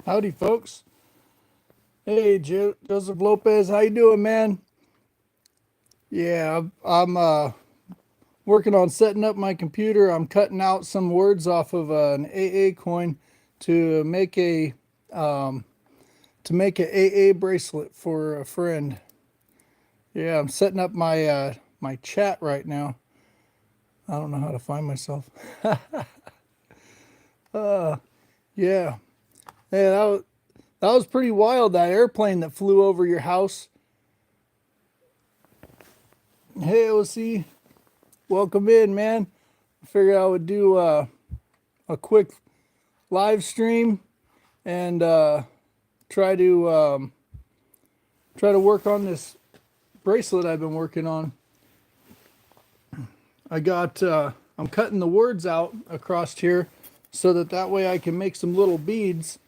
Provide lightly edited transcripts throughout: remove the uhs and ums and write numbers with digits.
Howdy, folks. Hey, Joseph Lopez, how you doing, man? Yeah, I'm working on setting up my computer. I'm cutting out some words off of an AA coin to make a um, AA bracelet for a friend. Yeah, I'm setting up my chat right now. I don't know how to find myself. Yeah, yeah, that was pretty wild. That airplane that flew over your house. Hey, OC, welcome in, man. I figured I would do a quick live stream and try to try to work on this bracelet I've been working on. I'm cutting the words out across here so that way I can make some little beads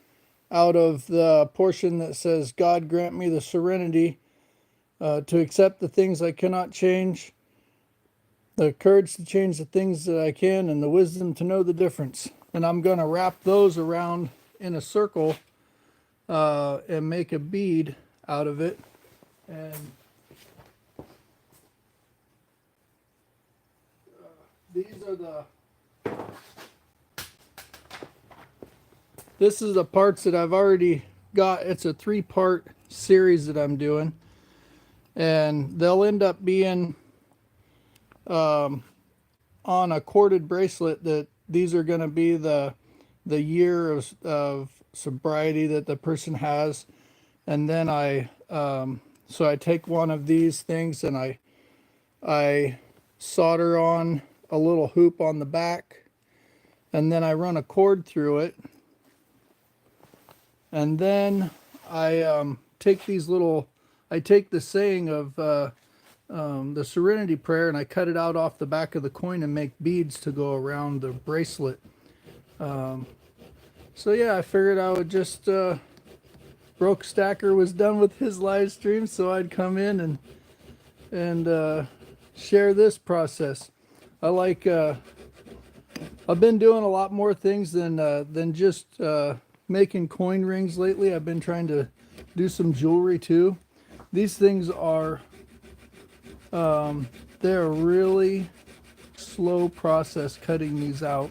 out of the portion that says, God grant me the serenity to accept the things I cannot change, the courage to change the things that I can, and the wisdom to know the difference. And I'm going to wrap those around in a circle and make a bead out of it. And these are this is the parts that I've already got. It's a 3-part series that I'm doing. And they'll end up being on a corded bracelet. That these are going to be the year of sobriety that the person has. And then so I take one of these things and I solder on a little hoop on the back, and then I run a cord through it, and then I take the saying of the Serenity Prayer, and I cut it out off the back of the coin and make beads to go around the bracelet. So yeah, I figured I would just Broke Stacker was done with his live stream, so I'd come in and share this process. I've been doing a lot more things than just making coin rings lately. I've been trying to do some jewelry too. These things are they're a really slow process cutting these out.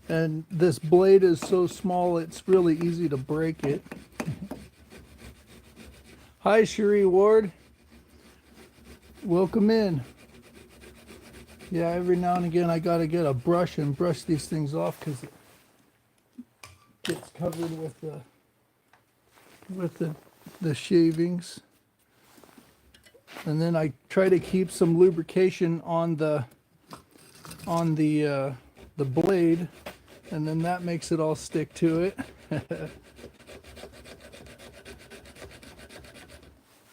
And this blade is so small, it's really easy to break it. Hi, Cherie Ward. Welcome in. Yeah, every now and again I gotta get a brush and brush these things off because it gets covered with the shavings. And then I try to keep some lubrication on the blade, and then that makes it all stick to it.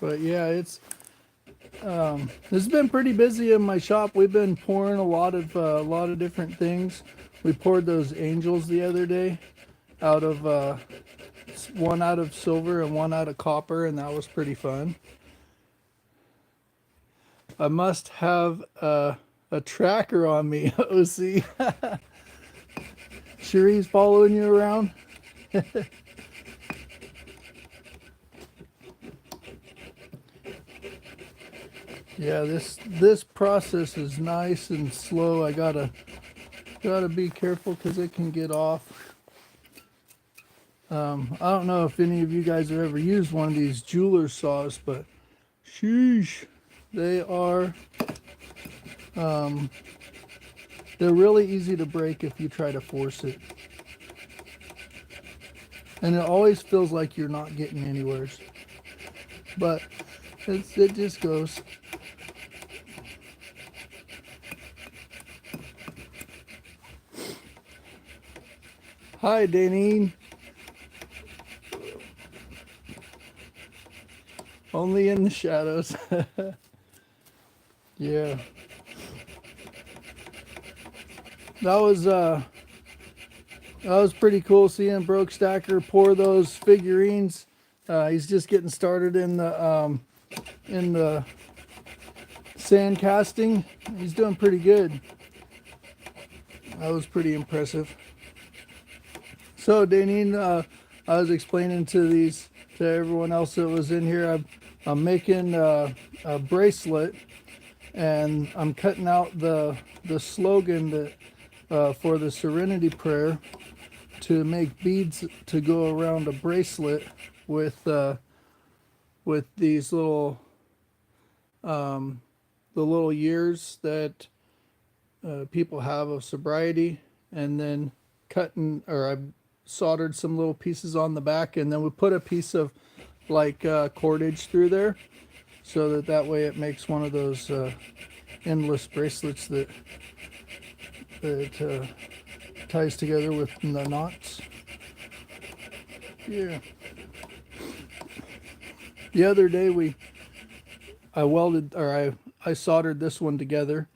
But yeah, it's been pretty busy in my shop. We've been pouring a lot of different things. We poured those angels the other day out of one out of silver and one out of copper, and that was pretty fun. I must have a tracker on me, OC. Cherie's following you around. Yeah, this process is nice and slow. I gotta be careful because it can get off. I don't know if any of you guys have ever used one of these jeweler saws, but sheesh, they are they're really easy to break if you try to force it. And it always feels like you're not getting anywhere. But it just goes. Hi, Danine. Only in the shadows. Yeah. That was pretty cool seeing Broke Stacker pour those figurines. He's just getting started in the sand casting. He's doing pretty good. That was pretty impressive. So, Danine, I was explaining to everyone else that was in here. I'm making a bracelet, and I'm cutting out the slogan that for the Serenity Prayer to make beads to go around a bracelet with these little the little years that people have of sobriety, and then cutting or I soldered some little pieces on the back, and then we put a piece of like cordage through there so that way it makes one of those endless bracelets that ties together with the knots. Yeah. The other day I soldered this one together.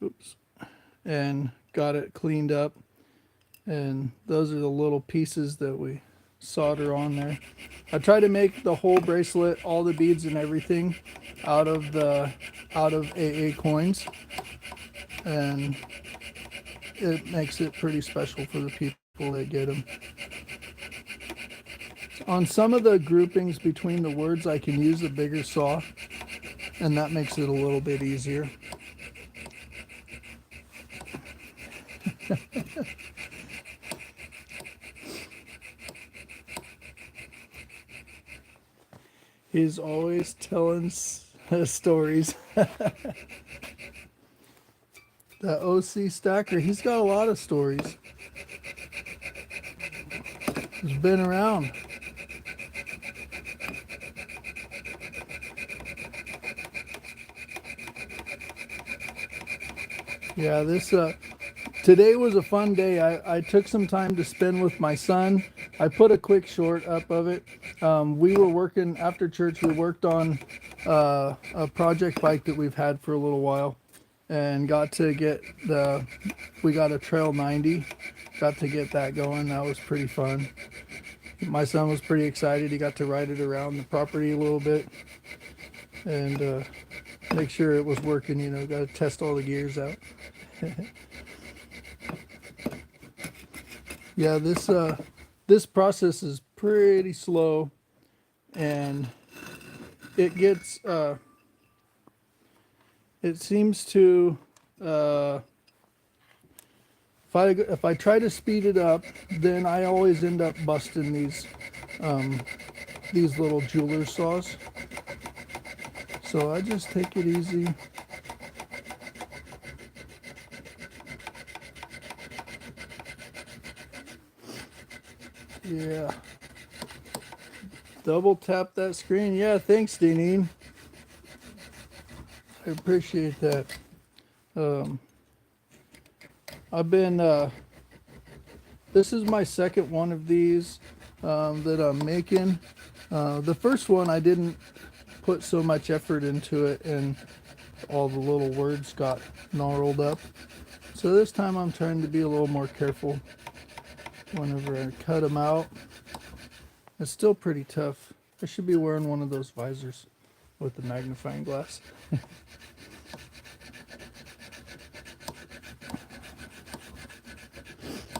Oops. And got it cleaned up. And those are the little pieces that we solder on there. I try to make the whole bracelet, all the beads and everything out of AA coins, and it makes it pretty special for the people that get them. On some of the groupings between the words, I can use a bigger saw, and that makes it a little bit easier. He's always telling stories. The OC Stacker, he's got a lot of stories. He's been around. Yeah, today was a fun day. I took some time to spend with my son. I put a quick short up of it. We were working after church. We worked on a project bike that we've had for a little while, and we got a Trail 90. Got to get that going. That was pretty fun. My son was pretty excited. He got to ride it around the property a little bit and make sure it was working. Got to test all the gears out. Yeah, this process is pretty slow, and it gets it seems to if I try to speed it up, then I always end up busting these little jeweler saws. So I just take it easy. Yeah. Double tap that screen. Yeah, thanks, Deneen. I appreciate that. I've been, this is my second one of these that I'm making. The first one I didn't put so much effort into it, and all the little words got gnarled up. So this time I'm trying to be a little more careful whenever I cut them out. It's still pretty tough. I should be wearing one of those visors with the magnifying glass.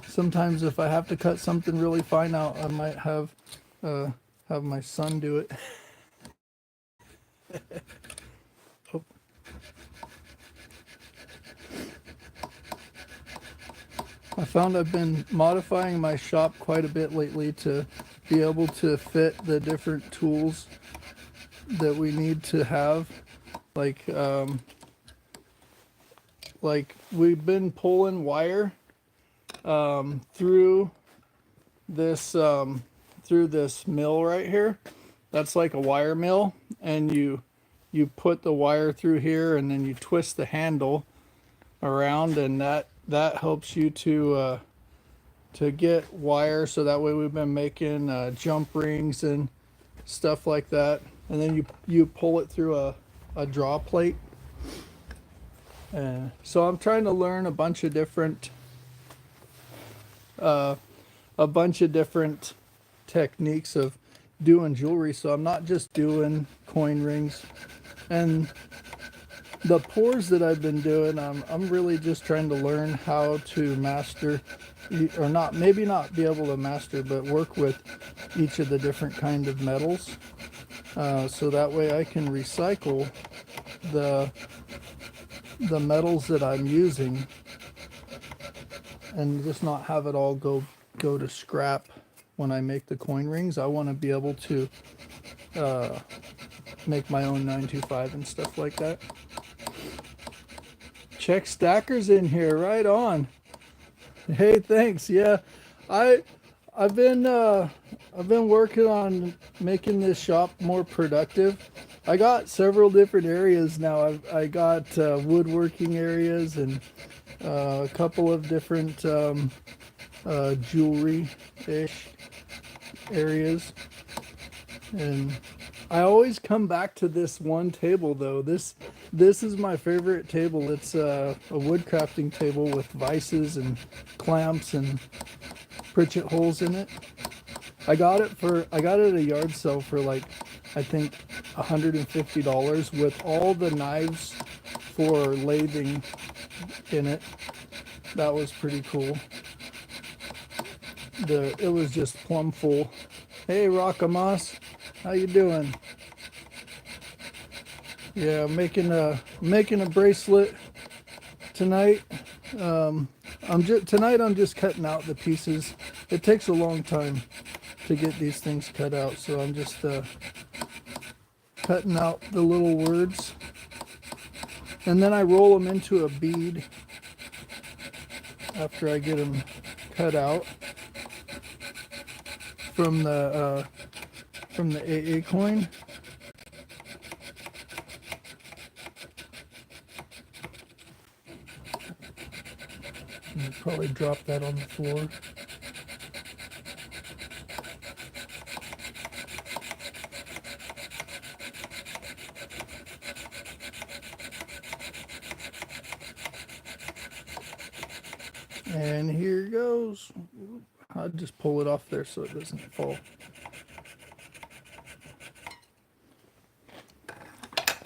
Sometimes if I have to cut something really fine out, I might have my son do it. Oh. I found I've been modifying my shop quite a bit lately to be able to fit the different tools that we need to have. Like we've been pulling wire through this mill right here. That's like a wire mill, and you put the wire through here, and then you twist the handle around, and that helps you to get wire. So that way we've been making jump rings and stuff like that, and then you pull it through a draw plate. So I'm trying to learn a bunch of different techniques of doing jewelry, so I'm not just doing coin rings. And the pours that I've been doing, I'm really just trying to learn how to master or not, maybe not be able to master, but work with each of the different kind of metals. So that way I can recycle the metals that I'm using and just not have it all go to scrap when I make the coin rings. I want to be able to make my own 925 and stuff like that. Check Stacker's in here, right on. Hey, thanks. Yeah, I've been working on making this shop more productive. I got several different areas now. I got woodworking areas and a couple of different jewelry-ish areas, and I always come back to this one table though. This is my favorite table. It's a wood crafting table with vices and clamps and pritchett holes in it. I got it at a yard sale for like, I think $150 with all the knives for lathing in it. That was pretty cool. It was just plumb full. Hey Rockamas, how you doing? Yeah, making a bracelet tonight. I'm just cutting out the pieces. It takes a long time to get these things cut out, so I'm just cutting out the little words, and then I roll them into a bead after I get them cut out from the AA coin. I'll probably drop that on the floor. And here goes. I'll just pull it off there so it doesn't fall.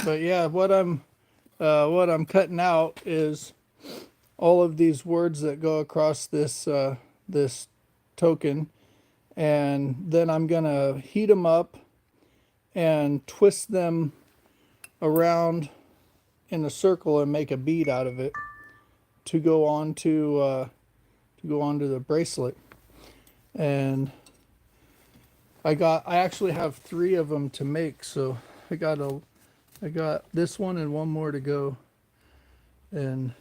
But yeah, what I'm cutting out is all of these words that go across this this token, and then I'm gonna heat them up and twist them around in a circle and make a bead out of it to go onto the bracelet. And I actually have 3 of them to make, so I got this one and one more to go, and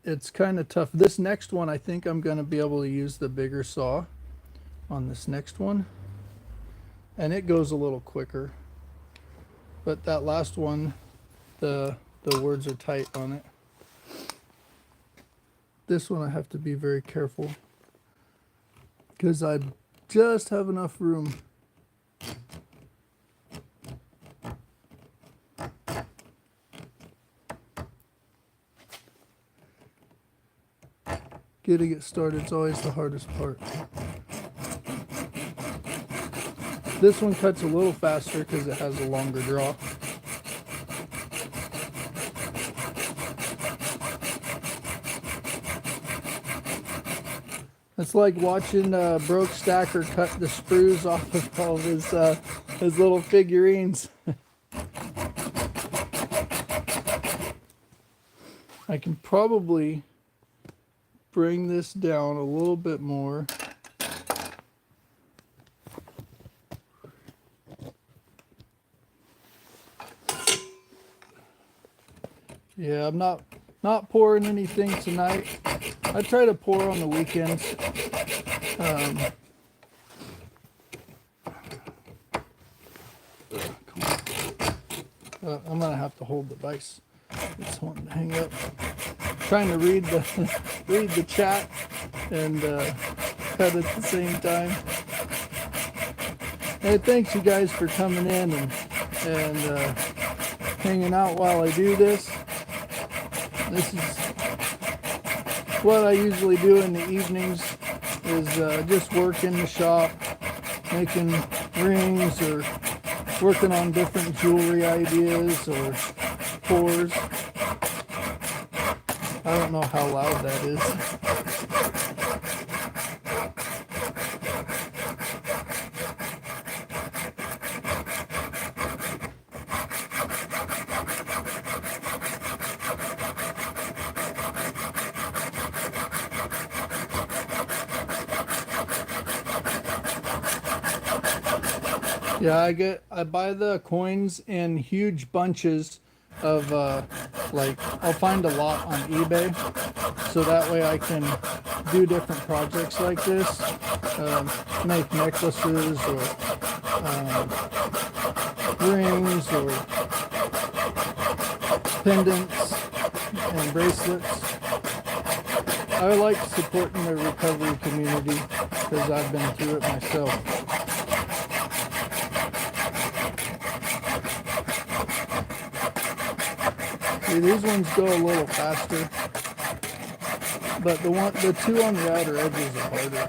it's kind of tough. This next one, I think I'm going to be able to use the bigger saw on this next one, and it goes a little quicker. But that last one, the words are tight on it. This one I have to be very careful because I just have enough room. Getting it started is always the hardest part. This one cuts a little faster because it has a longer draw. It's like watching Broke Stacker cut the sprues off of all of his little figurines. I can probably bring this down a little bit more. Yeah, I'm not pouring anything tonight. I try to pour on the weekends. I'm gonna have to hold the vise. It's wanting to hang up. Trying to read the chat and cut at the same time. Hey, thanks you guys for coming in and hanging out while I do this. This is what I usually do in the evenings, is just work in the shop, making rings or working on different jewelry ideas or pours. I don't know how loud that is. Yeah, I buy the coins in huge bunches of like I'll find a lot on eBay, so that way I can do different projects like this, make necklaces or rings or pendants and bracelets. I like supporting the recovery community because I've been through it myself. See, these ones go a little faster, but the two on the outer edges are harder.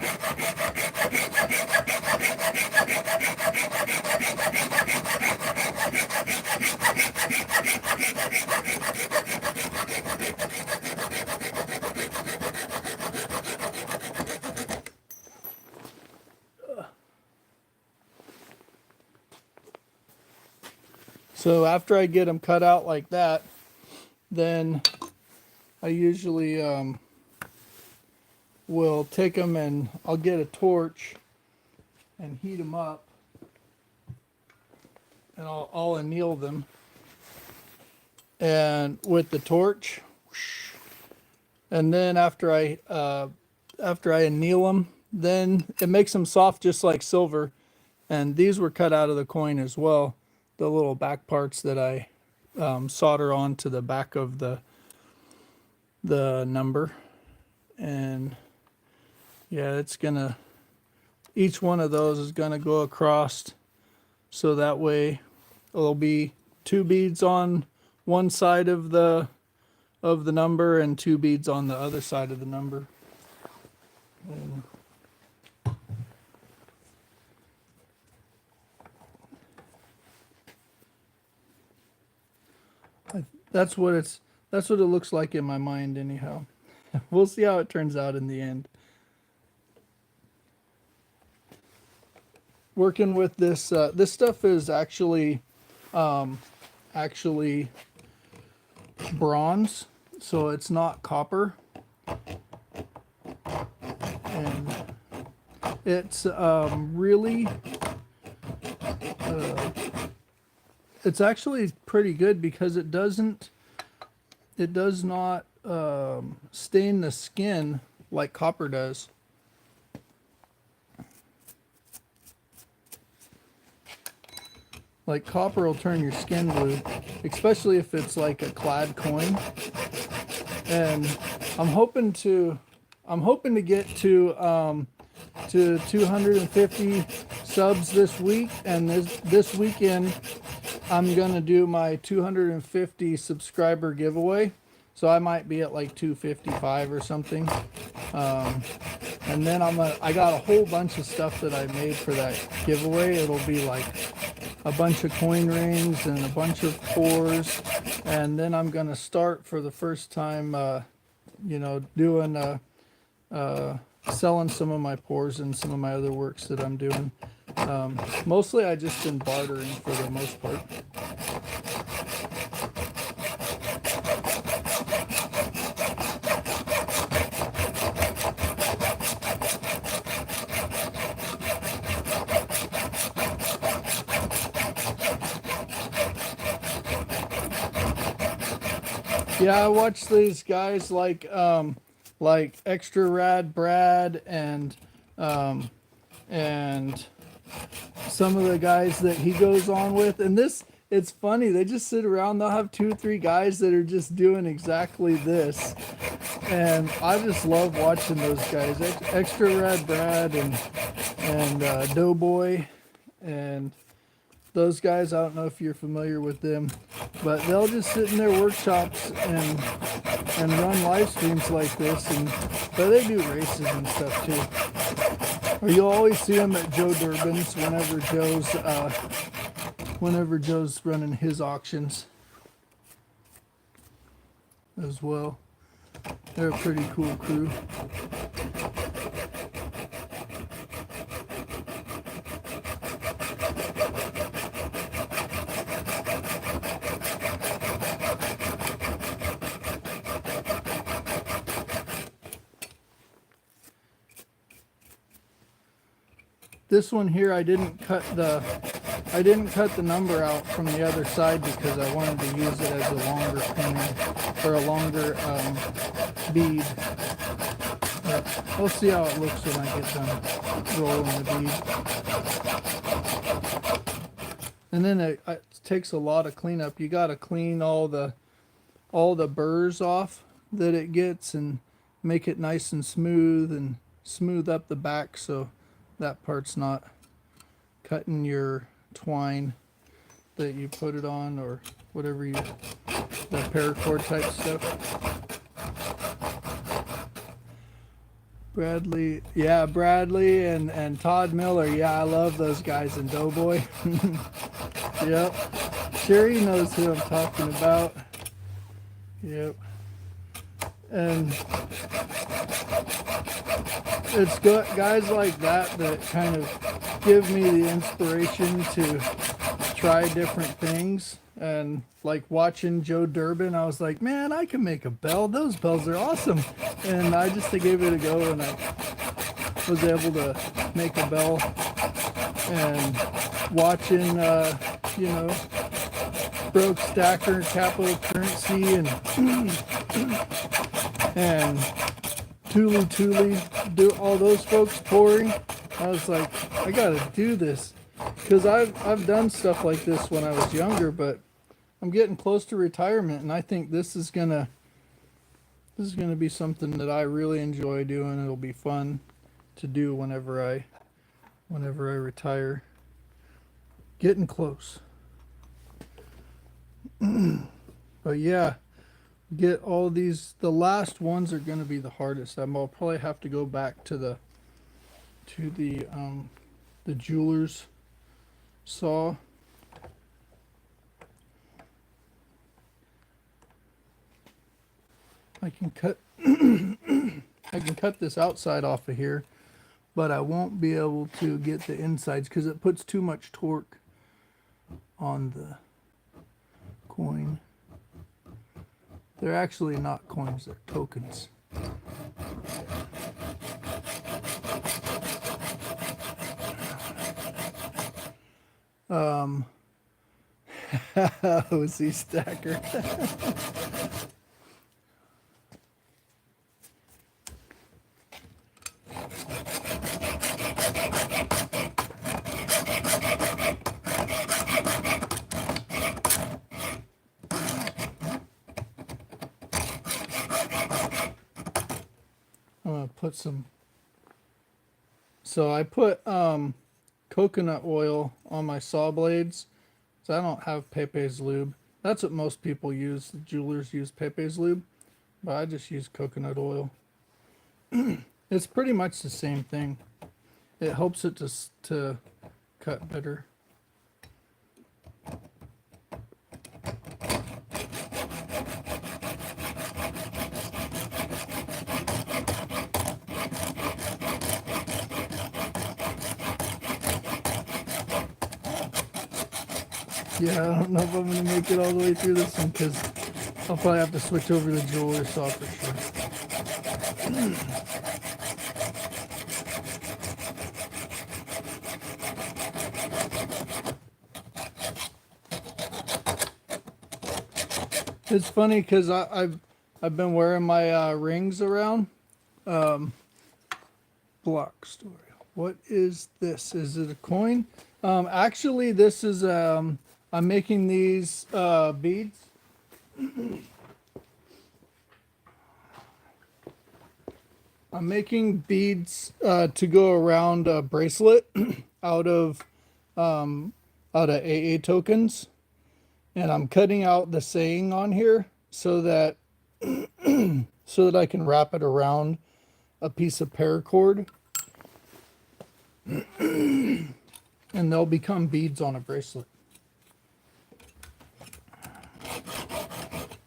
So after I get them cut out like that, then I usually will take them and I'll get a torch and heat them up, and I'll anneal them. And with the torch, and then after I anneal them, then it makes them soft just like silver. And these were cut out of the coin as well. The little back parts that I solder onto the back of the number. And yeah, it's gonna, each one of those is gonna go across, so that way it'll be 2 beads on one side of the number and 2 beads on the other side of the number. And that's what it looks like in my mind anyhow. We'll see how it turns out in the end. Working with this this stuff is actually bronze, so it's not copper, and it's really it's actually pretty good because it does not stain the skin like copper does. Like copper will turn your skin blue, especially if it's like a clad coin. And I'm hoping to get to 250 subs this week, and this weekend I'm gonna do my 250 subscriber giveaway. So I might be at like 255 or something. And then I got a whole bunch of stuff that I made for that giveaway. It'll be like a bunch of coin rings and a bunch of cores, and then I'm gonna start for the first time, doing selling some of my pores and some of my other works that I'm doing. Mostly I just been bartering for the most part. Yeah, I watch these guys like Extra Rad Brad and some of the guys that he goes on with. And it's funny, they just sit around, they'll have 2 or 3 guys that are just doing exactly this. And I just love watching those guys, Extra Rad Brad and Doughboy and those guys. I don't know if you're familiar with them, but they'll just sit in their workshops and run live streams like this, but they do races and stuff too. Or you'll always see them at Joe Durbin's whenever Joe's running his auctions as well. They're a pretty cool crew. This one here, I didn't cut I didn't cut the number out from the other side because I wanted to use it as a longer pin or a longer bead. But we'll see how it looks when I get done rolling the bead. And then it takes a lot of cleanup. You got to clean all the burrs off that it gets and make it nice and smooth up the back so that part's not cutting your twine that you put it on or whatever you, the paracord type stuff. Bradley, yeah, Bradley and Todd Miller, yeah, I love those guys in Doughboy. Yep, Sherry knows who I'm talking about. Yep, and it's guys like that that kind of give me the inspiration to try different things. And like watching Joe Durbin, I was like, man, I can make a bell. Those bells are awesome. And I just gave it a go, and I was able to make a bell. And watching, you know, Broke Stacker, Capital Currency, and Thule do all those folks pouring. I was like, I gotta do this because I've done stuff like this when I was younger, but I'm getting close to retirement, and I think this is gonna be something that I really enjoy doing. It'll be fun to do whenever I retire. Getting close. But yeah, get all these. The last ones are going to be the hardest. I'll probably have to go back to the jeweler's saw. I can cut I can cut this outside off of here, but I won't be able to get the insides because it puts too much torque on the coin. They're actually not coins, they're tokens. OC Stacker. I'm gonna put some. So I put coconut oil on my saw blades. So I don't have Pepe's lube. That's what most people use. The jewelers use Pepe's lube, but I just use coconut oil. It's pretty much the same thing. It helps it to cut better. Yeah, I don't know if I'm going to make it all the way through this one because I'll probably have to switch over to the jeweler saw for sure. It's funny because I've been wearing my rings around. Block story. What is this? Is it a coin? Actually, this is I'm making these beads. I'm making beads to go around a bracelet out of AA tokens, and I'm cutting out the saying on here so that so that I can wrap it around a piece of paracord, and they'll become beads on a bracelet.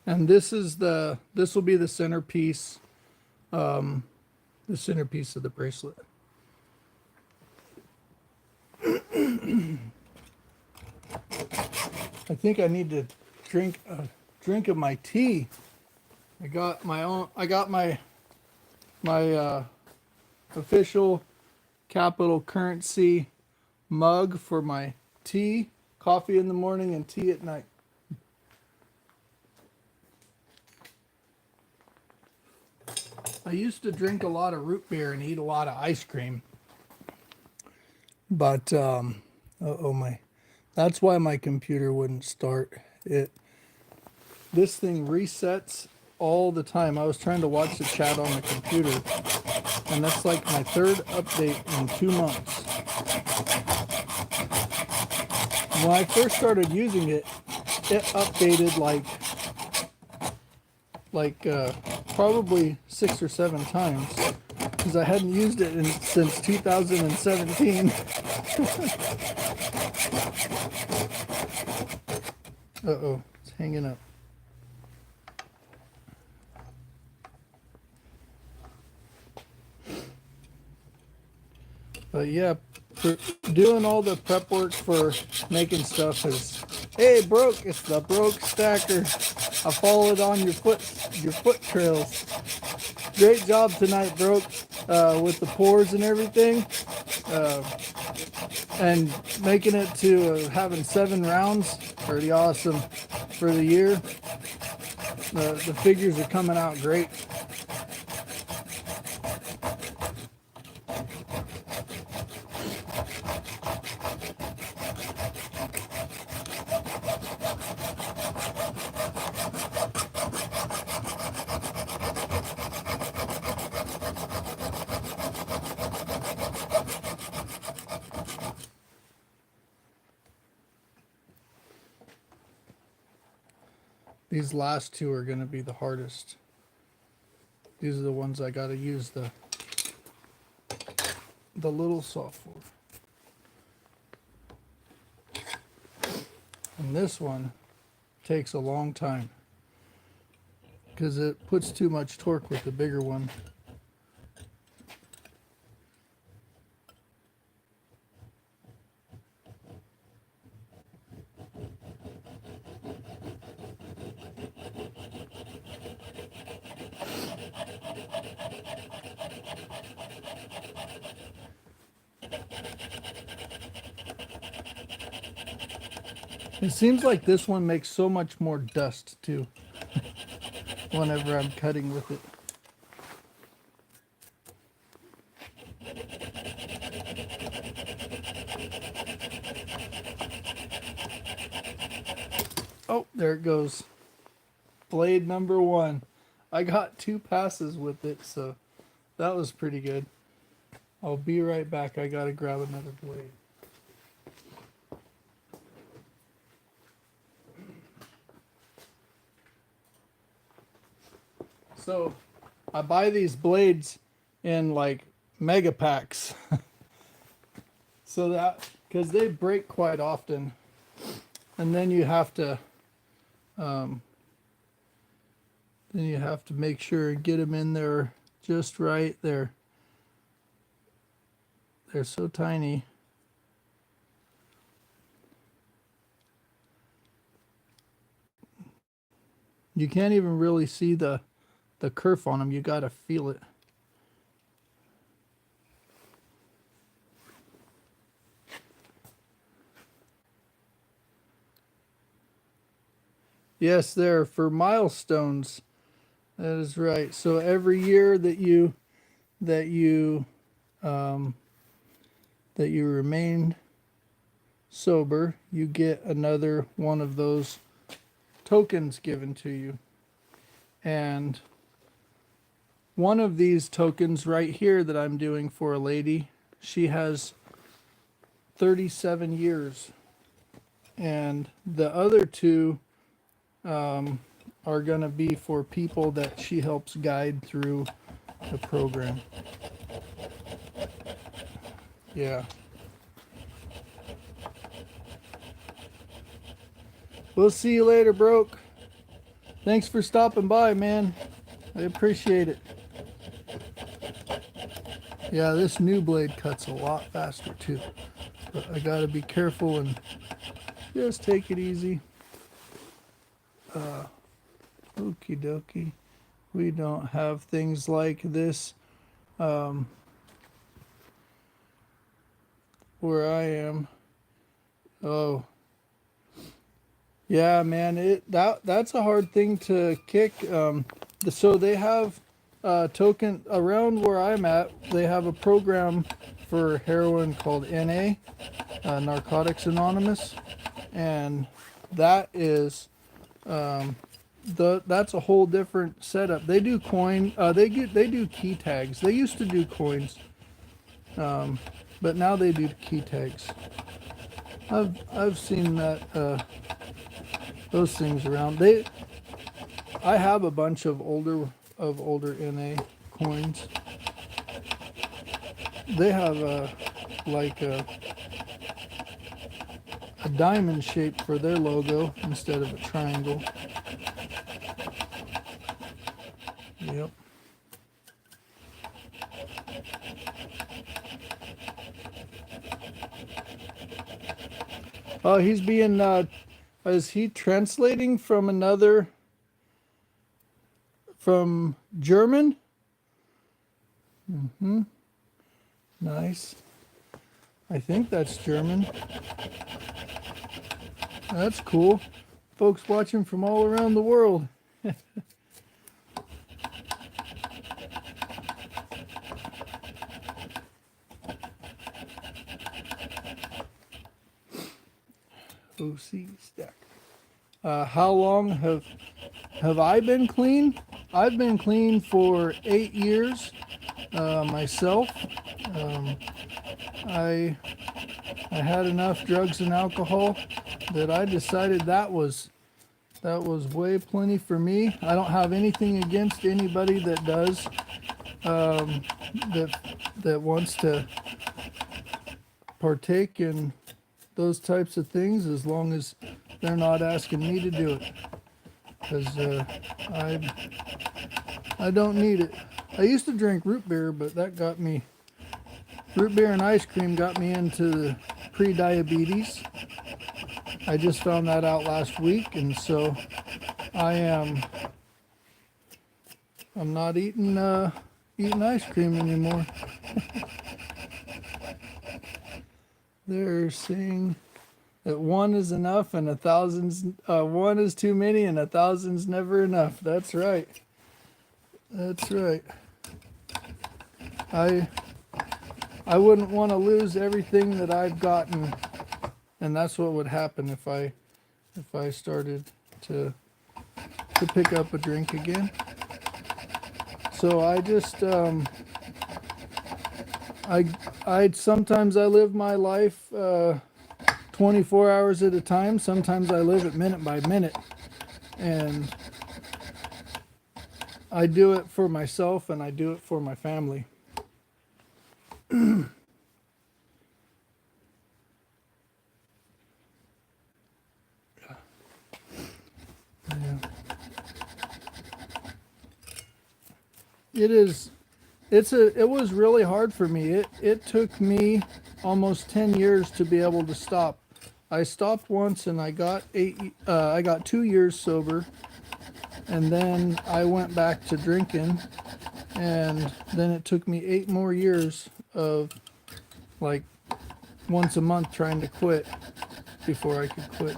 And this will be the centerpiece, of the bracelet. I think I need to drink a drink of my tea. I got my official Capital Currency mug for my tea Coffee in the morning and tea at night. I used to drink a lot of root beer and eat a lot of ice cream. But that's why my computer wouldn't start. This thing resets all the time. I was trying to watch the chat on the computer, and that's like my third update in 2 months. When I first started using it, it updated probably 6 or 7 times because I hadn't used it since 2017. Uh-oh, it's hanging up. But yeah, doing all the prep work for making stuff is, hey, Broke, it's the Broke Stacker. I followed on your foot trails. Great job tonight, Broke, with the pours and everything, and making it to having 7 rounds. Pretty awesome for the year. The figures are coming out great. These last 2 are going to be the hardest. These are the ones I got to use the little saw for. And this one takes a long time because it puts too much torque with the bigger one. It seems like this one makes so much more dust too whenever I'm cutting with it. Oh, there it goes. Blade number 1. I got 2 passes with it, so that was pretty good. I'll be right back. I gotta grab another blade. So I buy these blades in like mega packs. So that, because they break quite often, and then you have to make sure and get them in there just right. They're so tiny. You can't even really see the kerf on them. You got to feel it. Yes, they're for milestones. That is right. So every year that you remain sober, you get another one of those tokens given to you. And one of these tokens right here that I'm doing for a lady, she has 37 years. And the other 2 are going to be for people that she helps guide through the program. Yeah. We'll see you later, Broke. Thanks for stopping by, man. I appreciate it. Yeah, this new blade cuts a lot faster too. But I gotta be careful and just take it easy. Okie dokie. We don't have things like this where I am. Oh, Yeah, man, that's a hard thing to kick. So they have token around where I'm at. They have a program for heroin called NA, Narcotics Anonymous, and that is that's a whole different setup. They do coin. They do key tags. They used to do coins, but now they do key tags. I've seen that those things around. I have a bunch of older NA coins. They have like a diamond shape for their logo instead of a triangle. Yep. Oh, he's being is he translating from from German? Hmm. Nice. I think that's German. That's cool. Folks watching from all around the world. OC stack. How long have I been clean? I've been clean for 8 years myself. Um, I had enough drugs and alcohol that I decided that was way plenty for me. I don't have anything against anybody that does that wants to partake in those types of things, as long as they're not asking me to do it, because I don't need it. I used to drink root beer, but that got me, root beer and ice cream got me into the pre-diabetes. I just found that out last week, and so I'm not eating ice cream anymore. They're saying that one is enough and one is too many and 1,000's never enough. That's right. That's right. I wouldn't want to lose everything that I've gotten, and that's what would happen if I started to pick up a drink again. So I just I sometimes I live my life 24 hours at a time. Sometimes I live it minute by minute, and I do it for myself and I do it for my family. Yeah. It is. It was really hard for me. It took me almost 10 years to be able to stop. I stopped once and I got I got 2 years sober, and then I went back to drinking, and then it took me 8 more years of like once a month trying to quit before I could quit.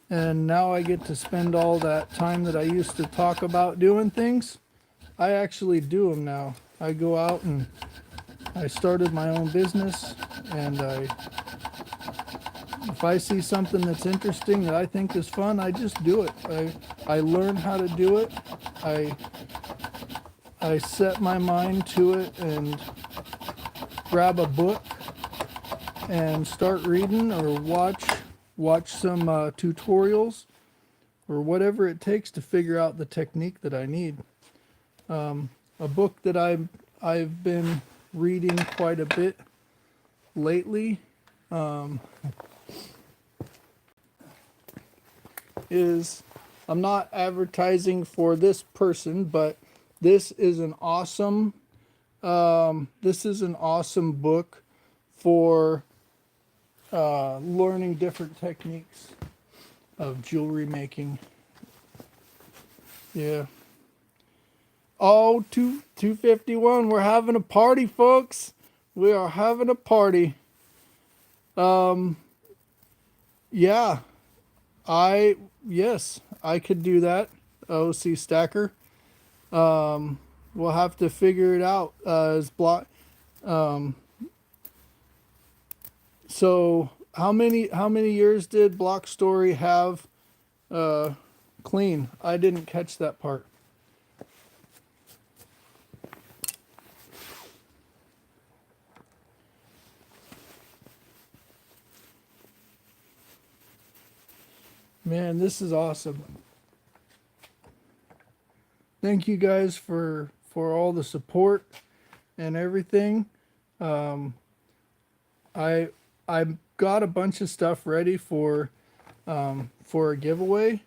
And now I get to spend all that time that I used to talk about doing things. I actually do them now. I go out and I started my own business, and if I see something that's interesting that I think is fun, I just do it. I learn how to do it. I set my mind to it and grab a book and start reading or watch some tutorials or whatever it takes to figure out the technique that I need. A book that I've been reading quite a bit lately is, I'm not advertising for this person, but this is an awesome book for learning different techniques of jewelry making. Yeah. Oh, 251. We're having a party, folks. We are having a party. Um, yeah, I yes, I could do that. OC stacker. Um, we'll have to figure it out. As block. Um, so how many years did Block Story have uh, clean? I didn't catch that part. Man, this is awesome. Thank you guys for all the support and everything. Um, I I got a bunch of stuff ready for a giveaway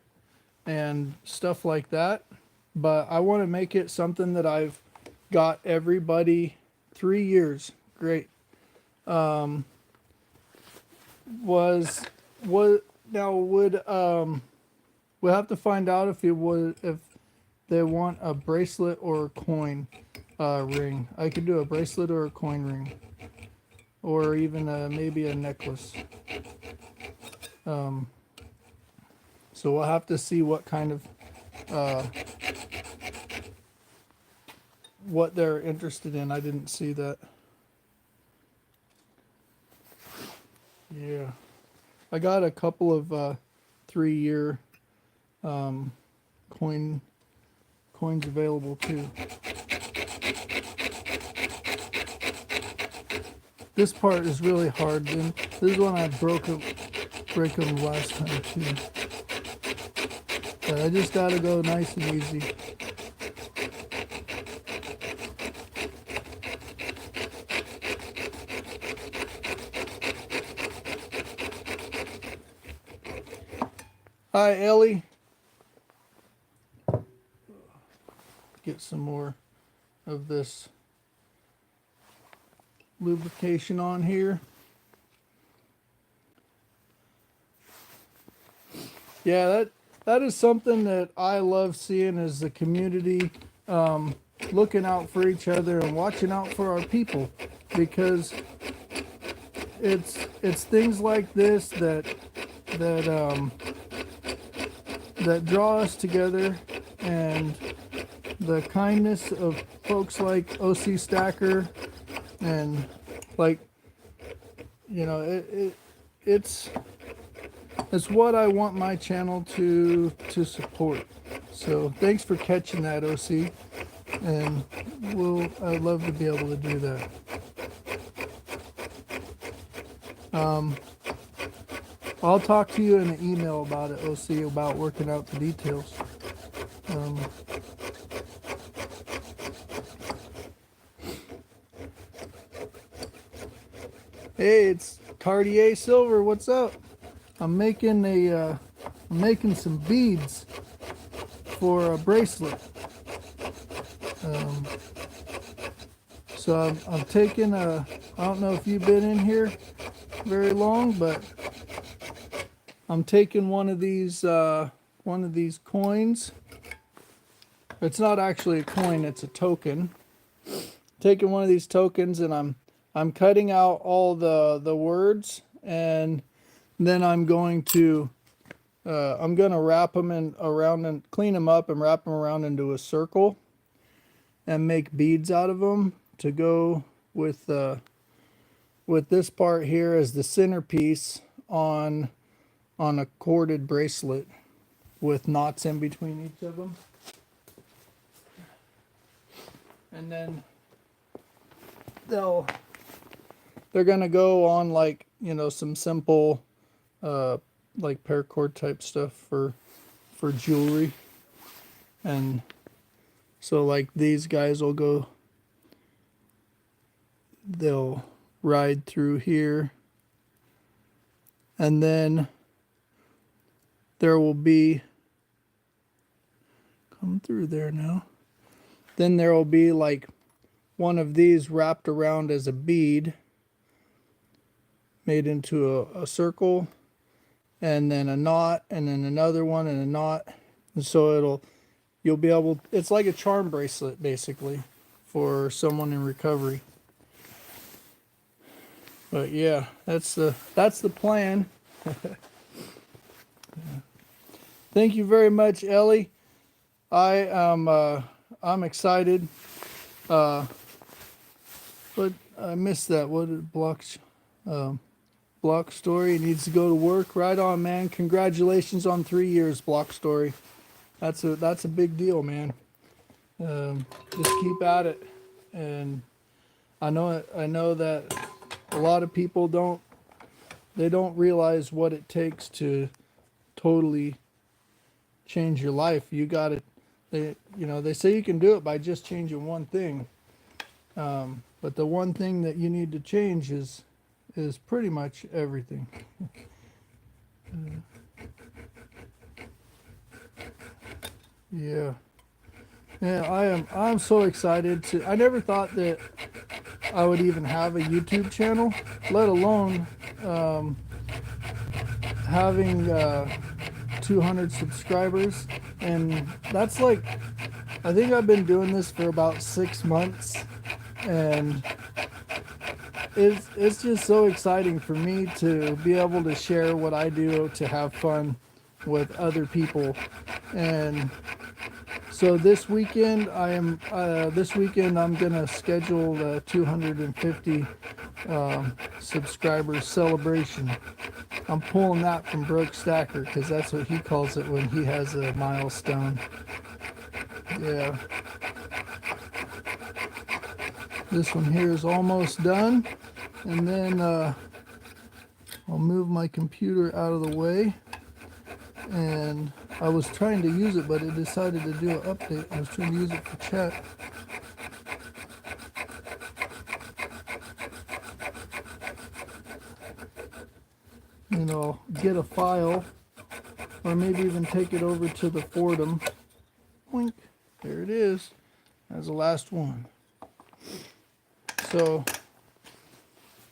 and stuff like that, but I want to make it something that I've got everybody 3 years. Great. Um, was what now would we'll have to find out if they want a bracelet or a coin ring. I could do a bracelet or a coin ring, or even maybe a necklace. Um, so we'll have to see what kind of uh, what they're interested in. I didn't see that. Yeah, I got a couple of 3 year um, coins available too. This part is really hard. Then this is when I break them last time too. But I just gotta go nice and easy. Hi, Ellie. Get some more of this lubrication on here. Yeah, that is something that I love seeing, is the community looking out for each other and watching out for our people, because it's things like this that that draw us together, and the kindness of folks like OC Stacker, and like, you know, it's it's what I want my channel to support. So thanks for catching that, OC, and I'd love to be able to do that. I'll talk to you in an email about it, OC, about working out the details. Um, hey, it's Cartier Silver. What's up? I'm making some beads for a bracelet. Um, so I'm taking I don't know if you've been in here very long, but I'm taking one of these coins. It's not actually a coin, it's a token. Taking one of these tokens, and I'm cutting out all the words, and then I'm going to wrap them around and clean them up and wrap them around into a circle and make beads out of them to go with this part here as the centerpiece on a corded bracelet with knots in between each of them. And then they're gonna go on, like, you know, some simple like paracord type stuff for jewelry. And so like these guys will go, they'll ride through here, and then there will be, come through there now, then there will be like one of these wrapped around as a bead made into a circle, and then a knot, and then another one, and a knot. And so you'll be able, it's like a charm bracelet basically for someone in recovery. But yeah, that's the plan. Thank you very much, Ellie. I am I'm excited. Uh, but I missed that. What did Block Story needs to go to work? Right on, man. Congratulations on 3 years, Block Story. That's a big deal, man. Just keep at it. And I know that a lot of people don't realize what it takes to totally change your life. You got to they say you can do it by just changing one thing. But the one thing that you need to change is pretty much everything. Yeah. Yeah, I'm so excited to I never thought that I would even have a YouTube channel, let alone having 200 subscribers. And that's like, I think I've been doing this for about 6 months, and it's just so exciting for me to be able to share what I do, to have fun with other people. And so this weekend I'm gonna schedule a 250 subscribers celebration. I'm pulling that from Broke Stacker because that's what he calls it when he has a milestone. Yeah. This one here is almost done, and then I'll move my computer out of the way. And I was trying to use it, but it decided to do an update. I was trying to use it for chat. And I'll get a file, or maybe even take it over to the Fordham. Boink. There it is. That's the last one. So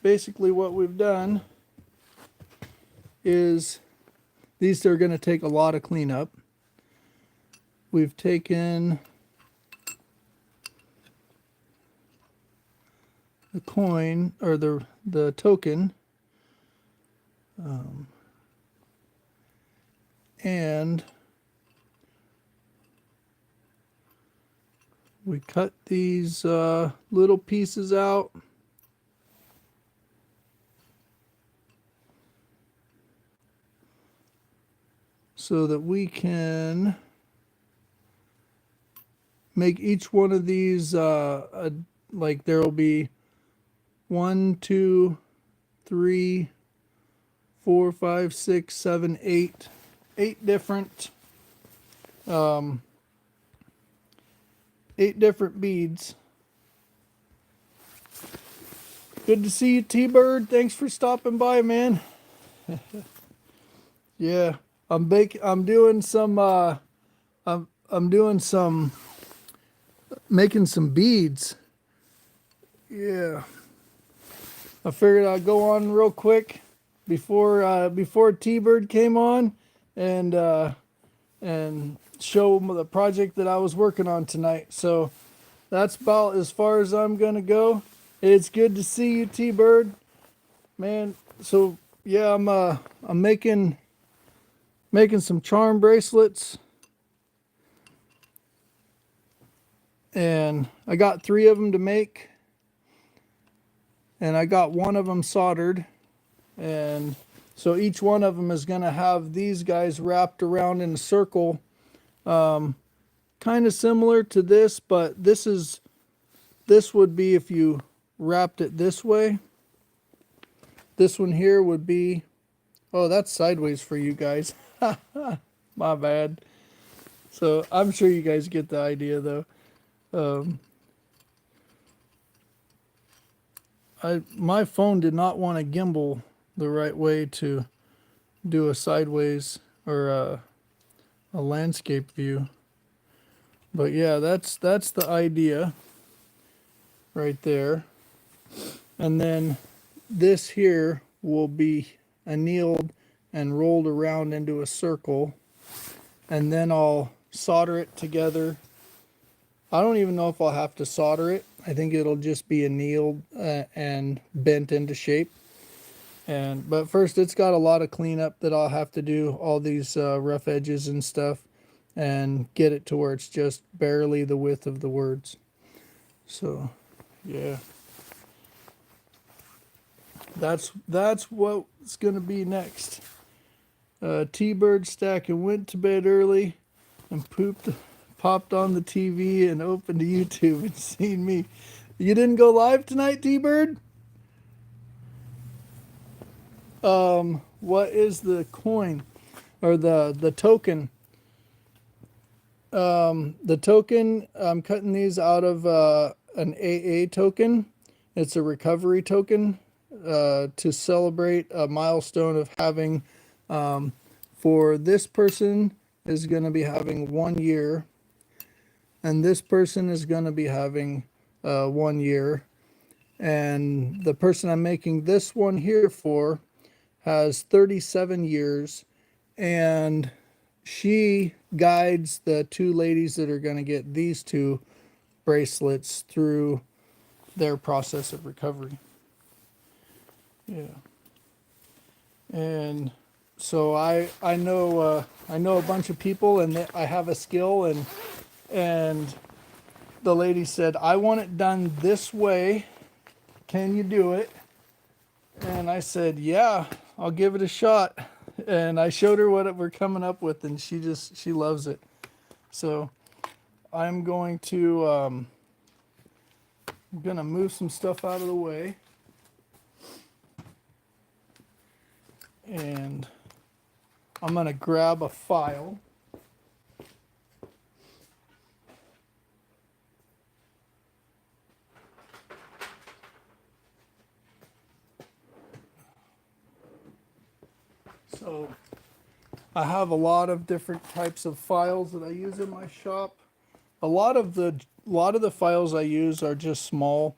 basically what we've done is these are going to take a lot of cleanup. We've taken the coin, or the token, and we cut these little pieces out. So that we can make each one of these like there will be 1, 2, 3, 4, 5, 6, 7, 8 different 8 different beads. Good to see you, T-Bird. Thanks for stopping by, man. Yeah, I'm doing some I'm doing some making some beads. Yeah. I figured I'd go on real quick before T-Bird came on and show the project that I was working on tonight. So that's about as far as I'm gonna go. It's good to see you, T-Bird, man. So yeah, I'm making some charm bracelets, and I got 3 of them to make, and I got 1 of them soldered. And so each one of them is going to have these guys wrapped around in a circle, kind of similar to this, but this would be if you wrapped it this way. This one here would be, oh, that's sideways for you guys. My bad. So I'm sure you guys get the idea though. My phone did not want to gimbal the right way to do a sideways or a landscape view. But yeah, that's the idea right there. And then this here will be annealed and rolled around into a circle, and then I'll solder it together. I don't even know if I'll have to solder it. I think it'll just be annealed and bent into shape. But first, it's got a lot of cleanup that I'll have to do, all these rough edges and stuff, and get it to where it's just barely the width of the words. So, yeah, that's what's gonna be next. T-Bird stacking went to bed early and popped on the TV and opened YouTube and seen me. You didn't go live tonight, T-Bird? What is the coin or the token? The token, I'm cutting these out of an AA token. It's a recovery token to celebrate a milestone of having, for this person is going to be having 1 year, and this person is going to be having 1 year. And the person I'm making this one here for has 37 years, and she guides the two ladies that are going to get these two bracelets through their process of recovery. Yeah. And so I know a bunch of people, and I have a skill, and the lady said, I want it done this way. Can you do it? And I said, yeah, I'll give it a shot. And I showed her what we're coming up with, and she loves it. So I'm going to move some stuff out of the way, and I'm gonna grab a file. So I have a lot of different types of files that I use in my shop. A lot of the files I use are just small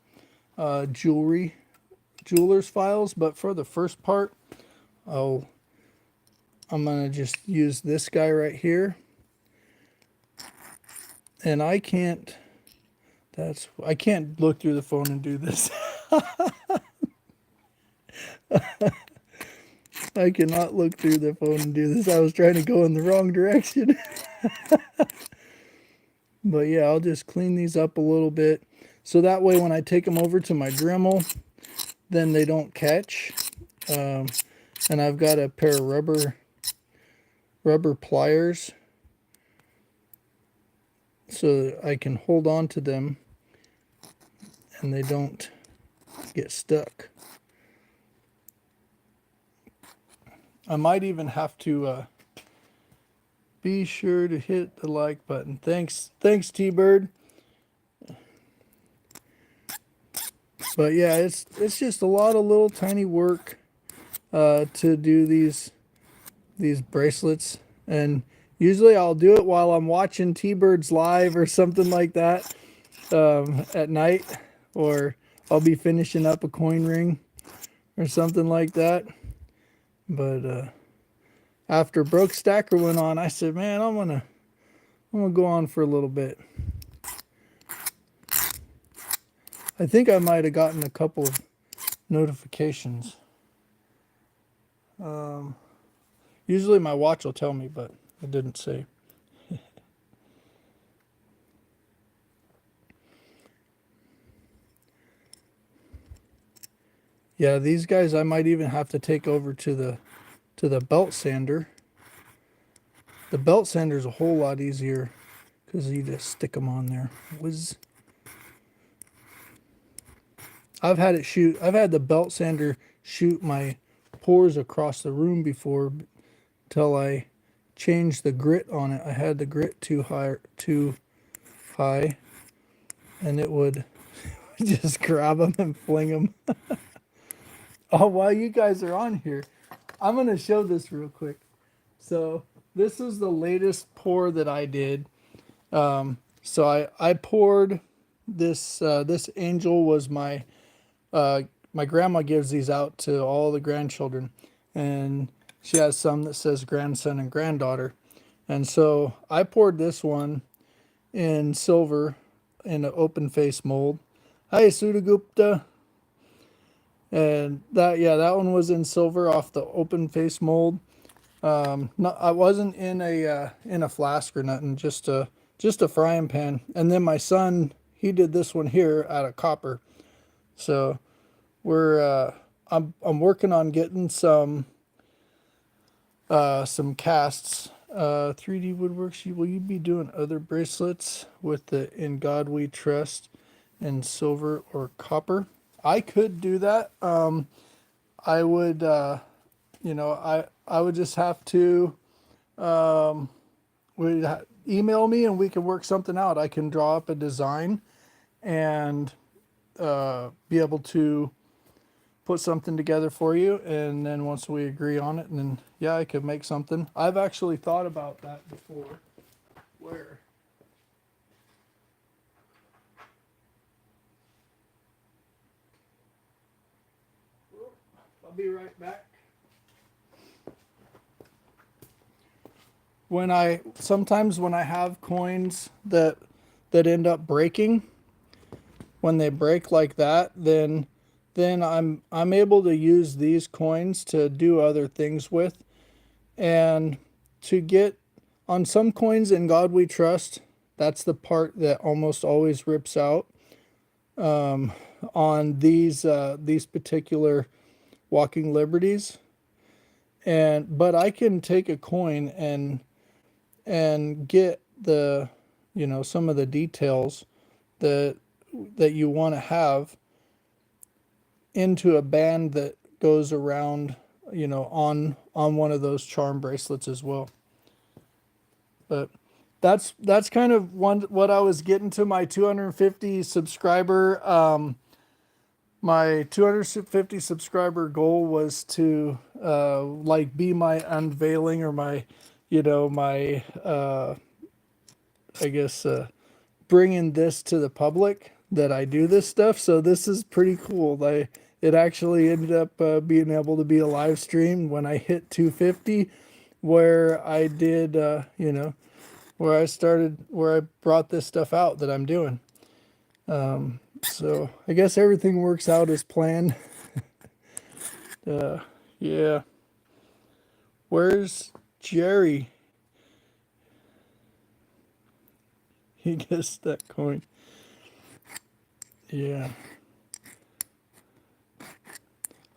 jeweler's files, but for the first part, I'm gonna just use this guy right here. And I can't look through the phone and do this. I cannot look through the phone and do this. I was trying to go in the wrong direction. But yeah, I'll just clean these up a little bit, so that way when I take them over to my Dremel, then they don't catch. And I've got a pair of rubber pliers so that I can hold on to them and they don't get stuck. I might even have to be sure to hit the like button. Thanks T-Bird. But yeah, it's just a lot of little tiny work to do these bracelets, and usually I'll do it while I'm watching T-Birds live or something like that at night, or I'll be finishing up a coin ring or something like that. But after Broke Stacker went on, I said, man, I'm gonna go on for a little bit. I think I might have gotten a couple of notifications. Usually my watch will tell me, but it didn't say. Yeah, these guys I might even have to take over to the belt sander. The belt sander is a whole lot easier because you just stick them on there. Whiz. I've had the belt sander shoot my pores across the room before, till I changed the grit on it. I had the grit too high, and it would just grab them and fling them. Oh, while you guys are on here, I'm going to show this real quick. So this is the latest pour that I did. So I poured this. This angel was my grandma gives these out to all the grandchildren, and she has some that says grandson and granddaughter. And so I poured this one in silver in an open face mold. Hi, Sudagupta. And that one was in silver off the open face mold. No, I wasn't in a flask or nothing, just a frying pan. And then my son, he did this one here out of copper. So we're I'm working on getting some casts. 3D Woodworks, will you be doing other bracelets with the In God We Trust in silver or copper? I could do that. I would, I would just have to email me and we can work something out. I can draw up a design and be able to put something together for you, and then once we agree on it, and then yeah, I could make something. I've actually thought about that before. Where? I'll be right back. Sometimes when I have coins that end up breaking, when they break like that, then I'm able to use these coins to do other things with, and to get on some coins In God We Trust. That's the part that almost always rips out on these particular Walking Liberties. But I can take a coin and get the some of the details that you want to have into a band that goes around, on one of those charm bracelets as well. But that's kind of what I was getting to my 250 subscriber. My 250 subscriber goal was to like be my unveiling, or my, my I guess bringing this to the public that I do this stuff. So this is pretty cool. It actually ended up being able to be a live stream when I hit 250, where I did, where I brought this stuff out that I'm doing. So I guess everything works out as planned. Yeah. Where's Jerry? He gets that coin. Yeah.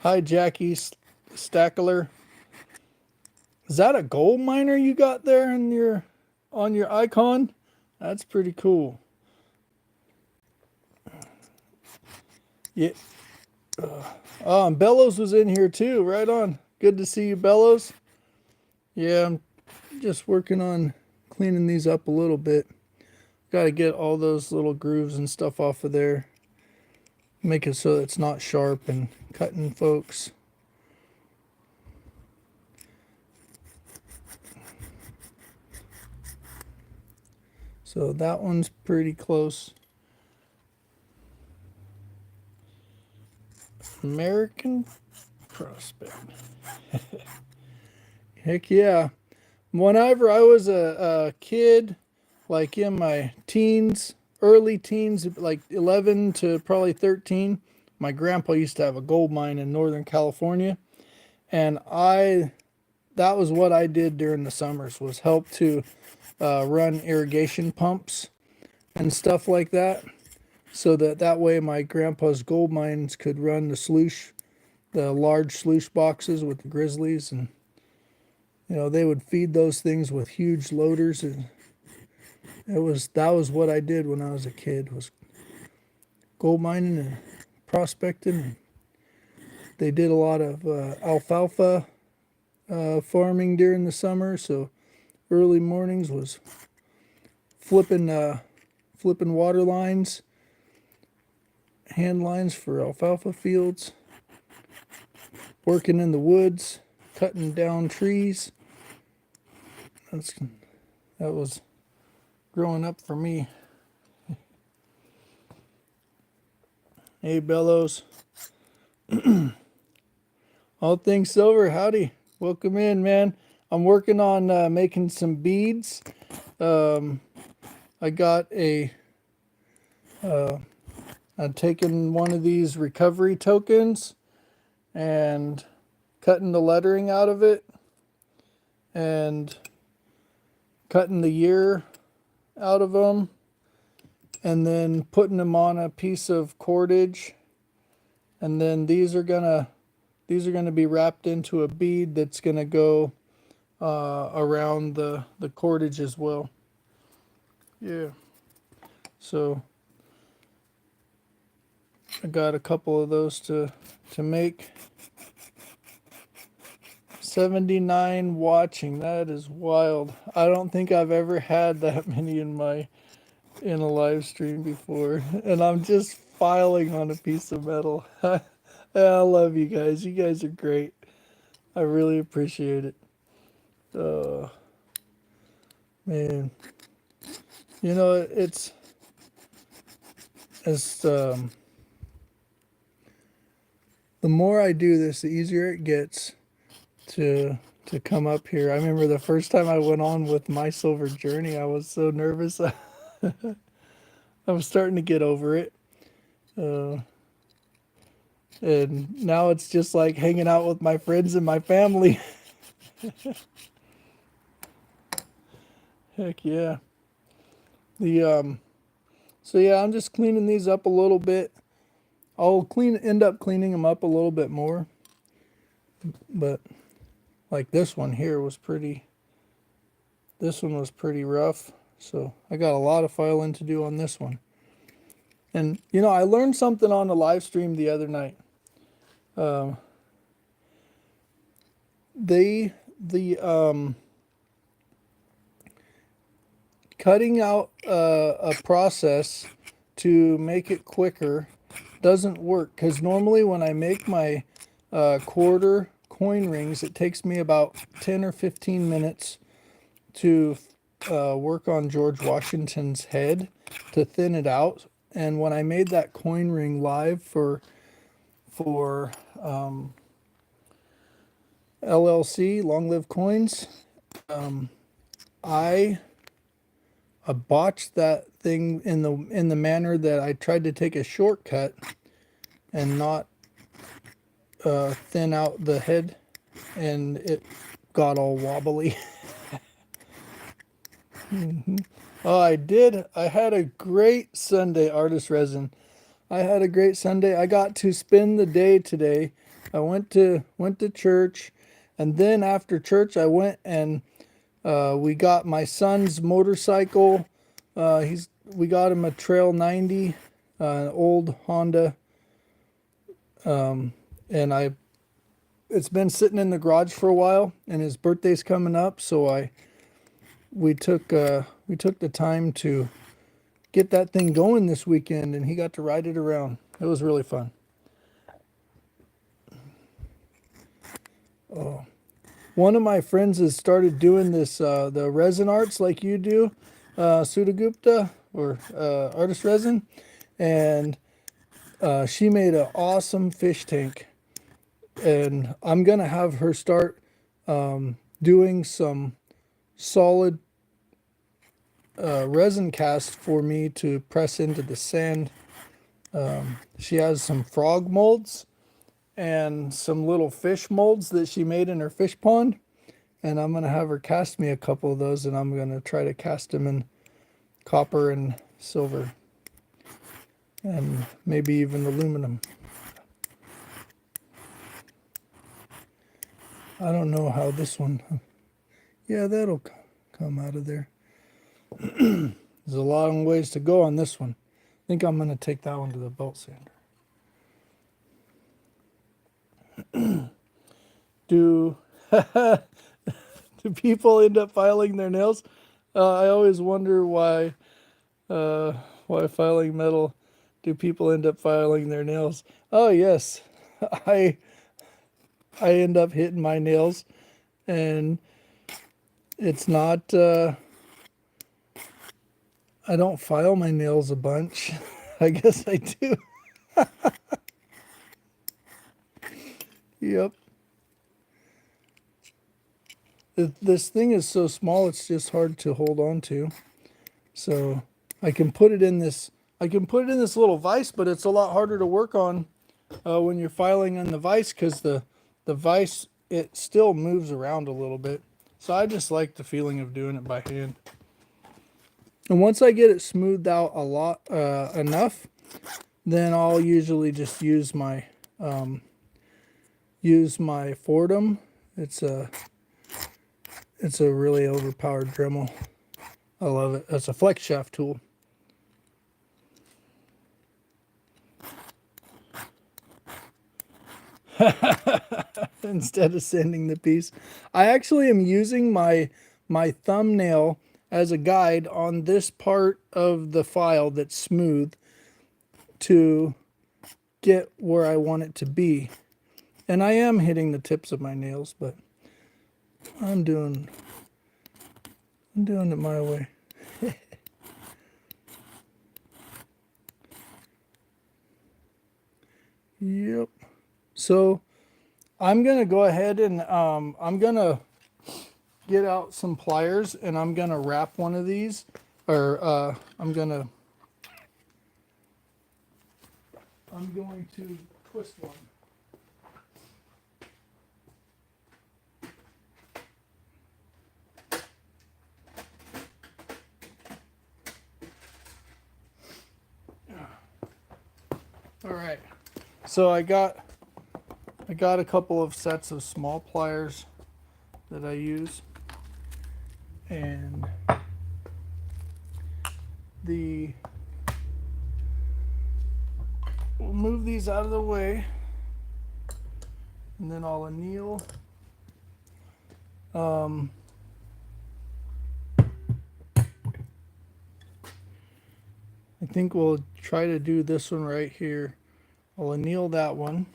Hi, Jackie Stackler. Is that a gold miner you got there on your icon? That's pretty cool. Yeah. Oh, and Bellows was in here too. Right on. Good to see you, Bellows. Yeah, I'm just working on cleaning these up a little bit. Got to get all those little grooves and stuff off of there. Make it so it's not sharp and cutting folks. So that one's pretty close. American Prospect. Heck yeah. Whenever I was a kid, like in my teens, early teens, like 11 to probably 13, my grandpa used to have a gold mine in Northern California. And that was what I did during the summers, was help to run irrigation pumps and stuff like that. So that way my grandpa's gold mines could run the large sluice boxes with the grizzlies, and they would feed those things with huge loaders, and that was what I did when I was a kid, was gold mining and prospecting. And they did a lot of alfalfa farming during the summer, so early mornings was flipping water lines, hand lines for alfalfa fields, working in the woods, cutting down trees. That was growing up for me. Hey, Bellows. All things silver, howdy. Welcome in, man. I'm working on making some beads. I got I'm taking one of these recovery tokens and cutting the lettering out of it and cutting the year out of them and then putting them on a piece of cordage, and then these are gonna be wrapped into a bead that's gonna go around the cordage as well. Yeah, so I got a couple of those to make. 79 watching. That is wild. I don't think I've ever had that many in a live stream before, and I'm just filing on a piece of metal. I love you guys. You guys are great. I really appreciate it. Man, you know it's the more I do this, the easier it gets to come up here. I remember the first time I went on with my silver journey, I was so nervous. I was starting to get over it. Uh, and now it's just like hanging out with my friends and my family. Heck yeah. The so yeah, I'm just cleaning these up a little bit. I'll end up cleaning them up a little bit more. But like this one here was pretty rough. So I got a lot of filing to do on this one. And you know, I learned something on the live stream the other night. The cutting out a process to make it quicker doesn't work, because normally when I make my quarter coin rings, it takes me about 10 or 15 minutes to work on George Washington's head to thin it out. And when I made that coin ring live for LLC, Long Live Coins, I botched that thing in the manner that I tried to take a shortcut and not thin out the head, and it got all wobbly. Oh, I did. I had a great Sunday, Artist Resin. I had a great Sunday. I got to spend the day today. I went to church, and then after church, I went and we got my son's motorcycle. We got him a Trail 90, an old Honda, and it's been sitting in the garage for a while, and his birthday's coming up, so we took the time to get that thing going this weekend, and he got to ride it around. It was really fun. Oh, one of my friends has started doing this the resin arts like you do, Sudagupta or Artist Resin, and she made an awesome fish tank, and I'm gonna have her start doing some solid resin cast for me to press into the sand. She has some frog molds and some little fish molds that she made in her fish pond, and I'm gonna have her cast me a couple of those, and I'm gonna try to cast them in copper and silver and maybe even aluminum. I don't know how this one, yeah, that'll come out of there. There's a long ways to go on this one. I think I'm going to take that one to the belt sander. Do people end up filing their nails? I always wonder why filing metal. Do people end up filing their nails? Oh yes, I end up hitting my nails, and it's not. I don't file my nails a bunch. I guess I do. Yep. This thing is so small, it's just hard to hold on to. So I can put it in this little vise, but it's a lot harder to work on when you're filing on the vise, because the vise, it still moves around a little bit. So I just like the feeling of doing it by hand. And once I get it smoothed out a lot enough, then I'll usually just use my Fordham. It's a really overpowered Dremel. I love it. It's a flex shaft tool. Instead of sending the piece, I actually am using my thumbnail as a guide on this part of the file that's smooth to get where I want it to be. And I am hitting the tips of my nails, but I'm doing it my way. Yep. So I'm gonna go ahead and I'm gonna get out some pliers and I'm gonna wrap one of these, or I'm going to twist one. All right, so I got a couple of sets of small pliers that I use, and we'll move these out of the way, and then I'll anneal. I think we'll try to do this one right here. I'll anneal that one,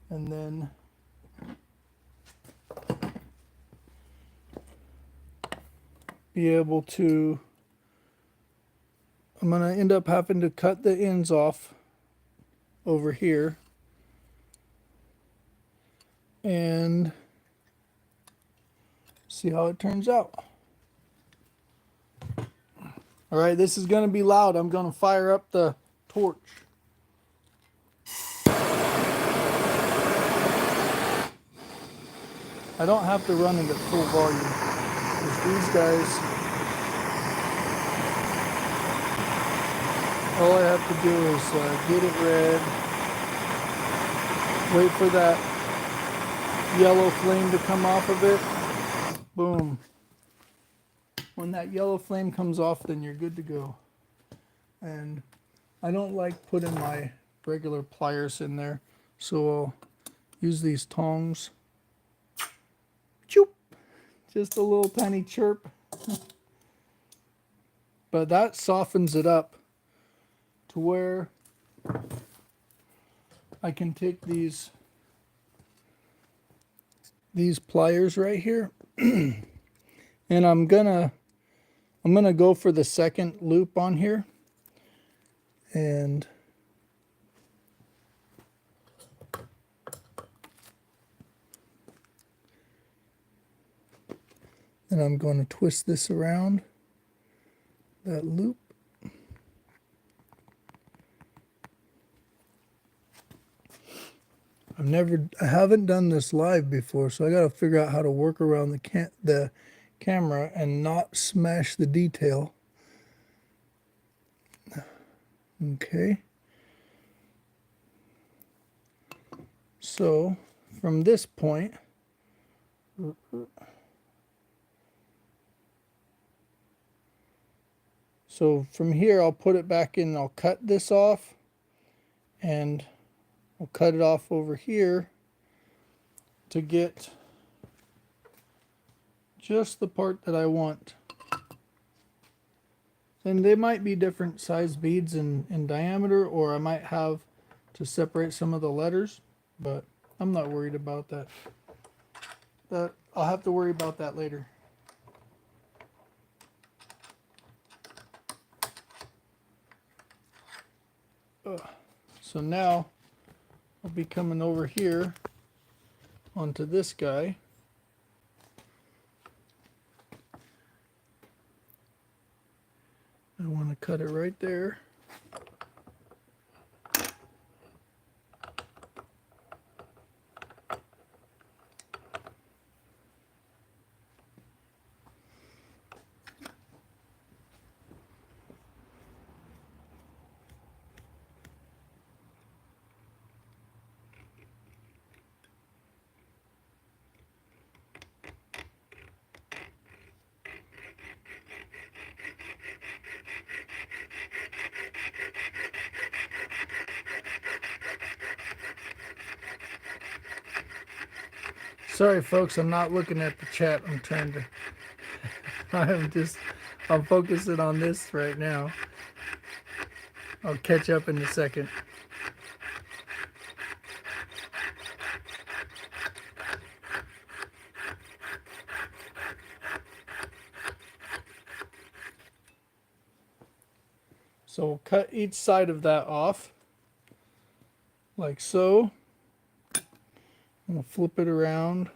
and then be able to, I'm going to end up having to cut the ends off over here and see how it turns out. All right, this is going to be loud. I'm going to fire up the torch. I don't have to run it at full volume, because these guys, all I have to do is get it red, wait for that yellow flame to come off of it, boom. When that yellow flame comes off, then you're good to go. And I don't like putting my regular pliers in there, so I'll use these tongs. Choop! Just a little tiny chirp. But that softens it up to where I can take these pliers right here and I'm gonna go for the second loop on here, and then I'm going to twist this around that loop. I haven't done this live before, so I got to figure out how to work around the camera and not smash the detail. Okay. So from this point, so from here I'll put it back in, I'll cut this off, and I'll cut it off over here to get just the part that I want. And they might be different size beads in diameter, or I might have to separate some of the letters, but I'm not worried about that. I'll have to worry about that later. So now I'll be coming over here onto this guy. I want to cut it right there. Sorry, folks, I'm not looking at the chat. I'm focusing on this right now. I'll catch up in a second. So we'll cut each side of that off, like so. We'll flip it around.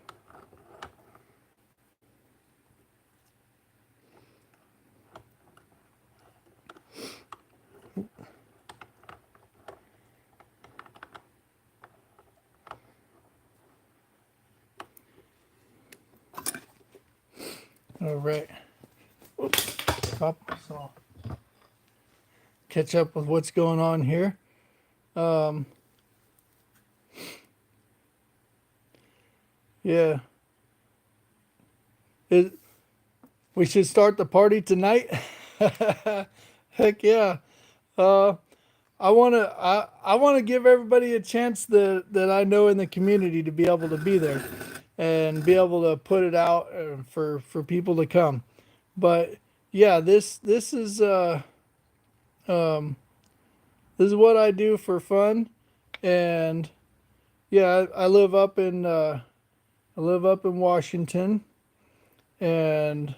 All right. Oops. So catch up with what's going on here. Yeah. We should start the party tonight. Heck yeah. I want to give everybody a chance that I know in the community to be able to be there and be able to put it out for people to come. But yeah, this is what I do for fun, and yeah, I live up in Washington, and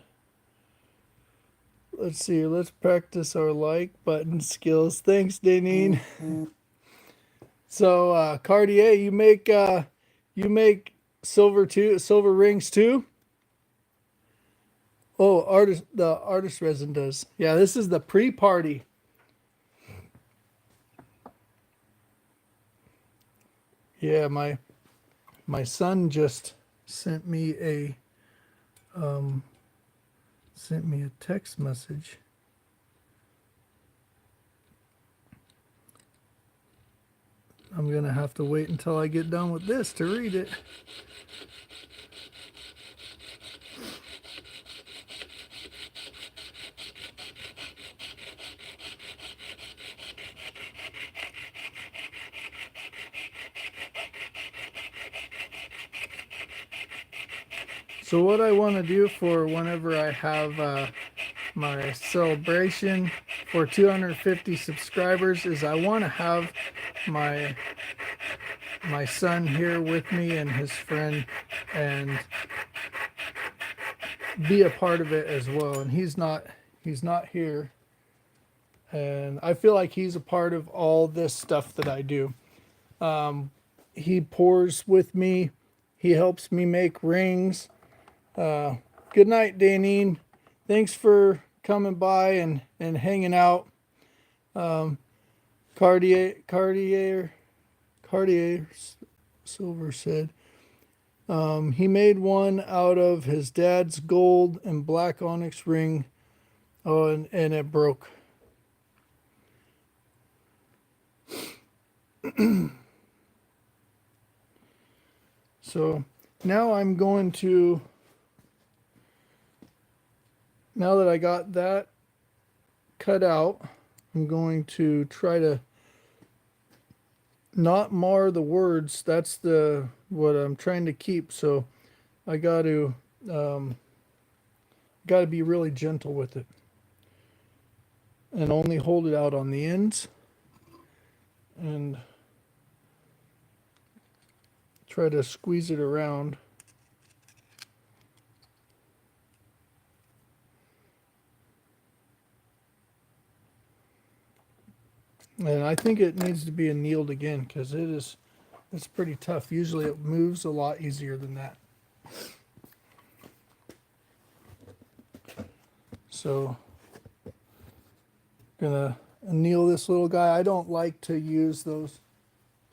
let's see, let's practice our like button skills. Thanks, Danine. So Cartier, you make silver rings too? Oh, the artist resin does. Yeah, this is the pre-party. Yeah, my son just sent me a text message. I'm gonna have to wait until I get done with this to read it. So what I want to do for whenever I have my celebration for 250 subscribers is I want to have my son here with me and his friend and be a part of it as well. And he's not here, and I feel like he's a part of all this stuff that I do. He pours with me. He helps me make rings. Good night, Danine. Thanks for coming by and hanging out. Cartier Silver said he made one out of his dad's gold and black onyx ring. Oh, and it broke. So now I'm going to, now that I got that cut out, I'm going to try to not mar the words. That's what I'm trying to keep. So I got to be really gentle with it and only hold it out on the ends and try to squeeze it around. And I think it needs to be annealed again because it's pretty tough. Usually it moves a lot easier than that. So gonna anneal this little guy. I don't like to use those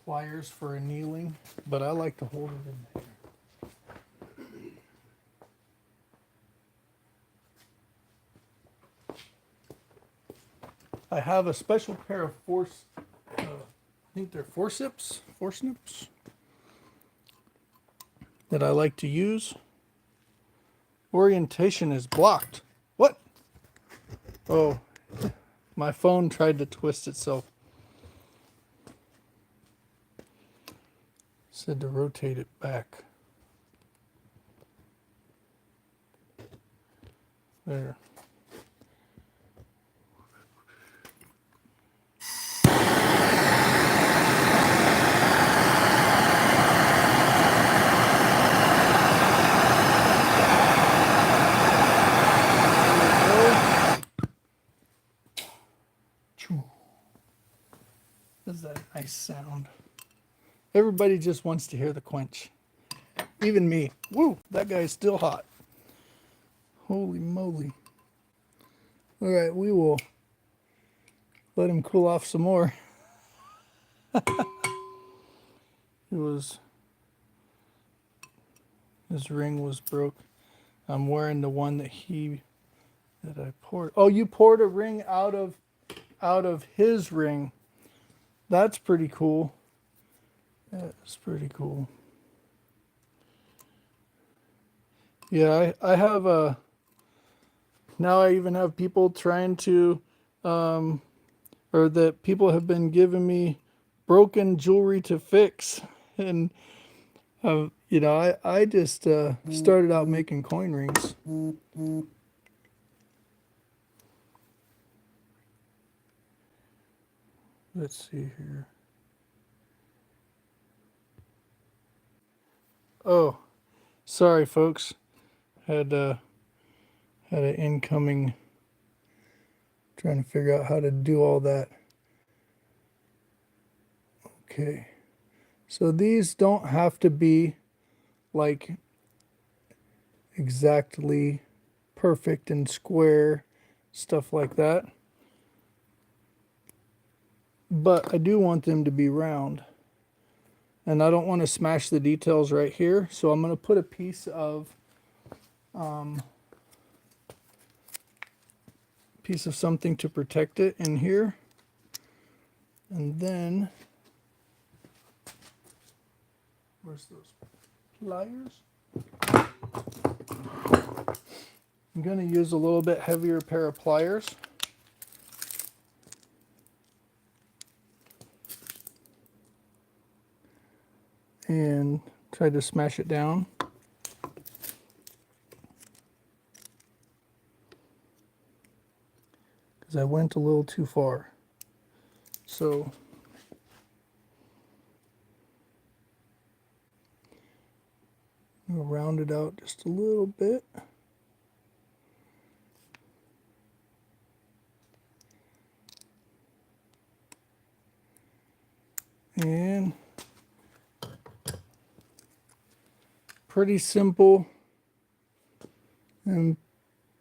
pliers for annealing, but I like to hold it in there. I have a special pair of I think they're forceps that I like to use. Orientation is blocked. What? Oh, my phone tried to twist itself. Said to rotate it back. There. That's that nice sound. Everybody just wants to hear the quench. Even me. Woo, that guy's still hot. Holy moly. All right, we will let him cool off some more. His ring was broke. I'm wearing the one that I poured. Oh, you poured a ring out of his ring. That's pretty cool. That's pretty cool. Yeah, I have now I even have people trying to, or that people have been giving me broken jewelry to fix. And, you know, I just started out making coin rings. Let's see here. Oh, sorry, folks. Had an incoming, trying to figure out how to do all that. Okay. So these don't have to be like exactly perfect and square, stuff like that. But I do want them to be round. And I don't want to smash the details right here. So I'm going to put a piece of something to protect it in here. And then, where's those pliers? I'm going to use a little bit heavier pair of pliers. And try to smash it down. Because I went a little too far. So I'll round it out just a little bit. And pretty simple and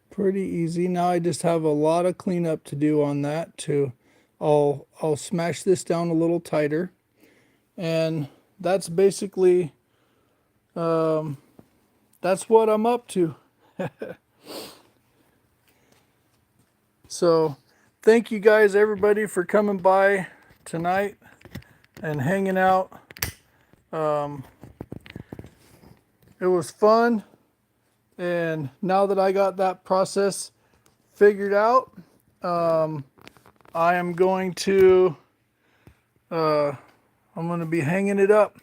pretty easy. Now I just have a lot of cleanup to do on that too. I'll smash this down a little tighter, and that's basically that's what I'm up to. So thank you guys, everybody, for coming by tonight and hanging out. It was fun, and now that I got that process figured out, I am going to I'm going to be hanging it up.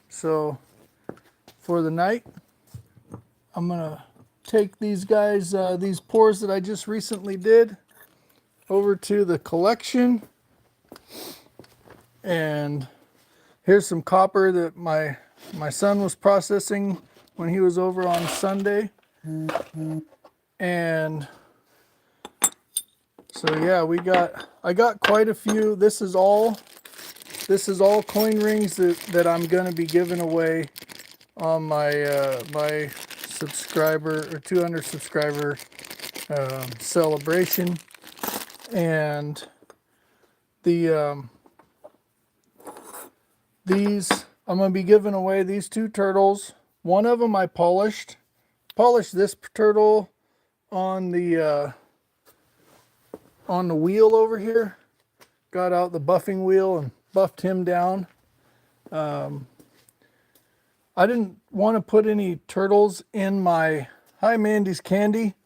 So for the night, I'm going to take these guys, these pours that I just recently did, over to the collection. And here's some copper that my son was processing when he was over on Sunday. And so yeah, I got quite a few. This is all coin rings that I'm going to be giving away on my my subscriber or 200 subscriber celebration. And the these, I'm going to be giving away these two turtles. One of them I polished this turtle on the wheel over here. Got out the buffing wheel and buffed him down. I didn't want to put any turtles in my... Hi, Mandy's Candy.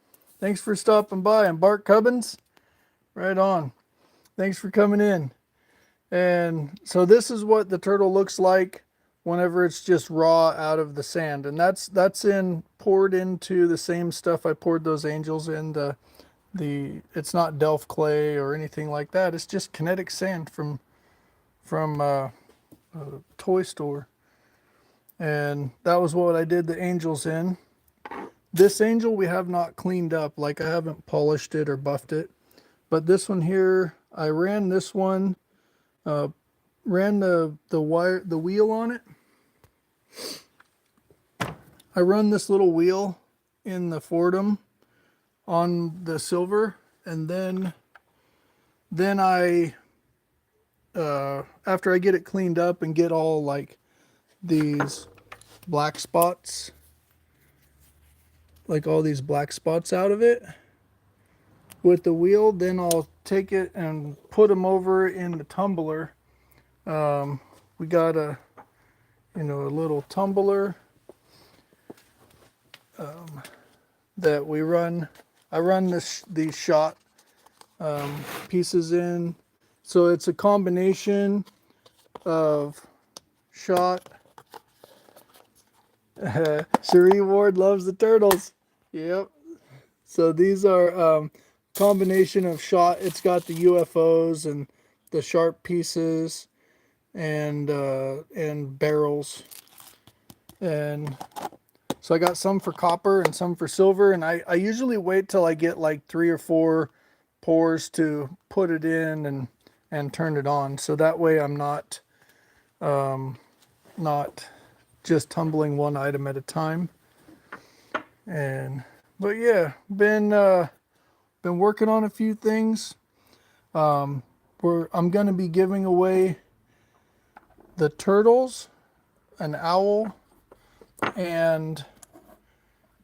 Thanks for stopping by. And Bart Cubbins. Right on. Thanks for coming in. And so this is what the turtle looks like whenever it's just raw out of the sand. And that's in poured into the same stuff I poured those angels in. The it's not Delft clay or anything like that. It's just kinetic sand from a toy store. And that was what I did the angels in. This angel we have not cleaned up, like I haven't polished it or buffed it. But this one here, I ran this one, ran the wheel on it. I run this little wheel in the Fordham on the silver, and then I after I get it cleaned up and get all like these black spots, like all these black spots out of it with the wheel, then I'll take it and put them over in the tumbler. We got a little tumbler that we run. I run these shot pieces in, so it's a combination of shot. Cherie Ward loves the turtles. Yep. So these are combination of shot. It's got the UFOs and the sharp pieces and barrels. And so I got some for copper and some for silver. And I usually wait till I get like 3 or 4 pours to put it in and turn it on. So that way I'm not just tumbling one item at a time. But yeah, been working on a few things. I'm going to be giving away the turtles, an owl, and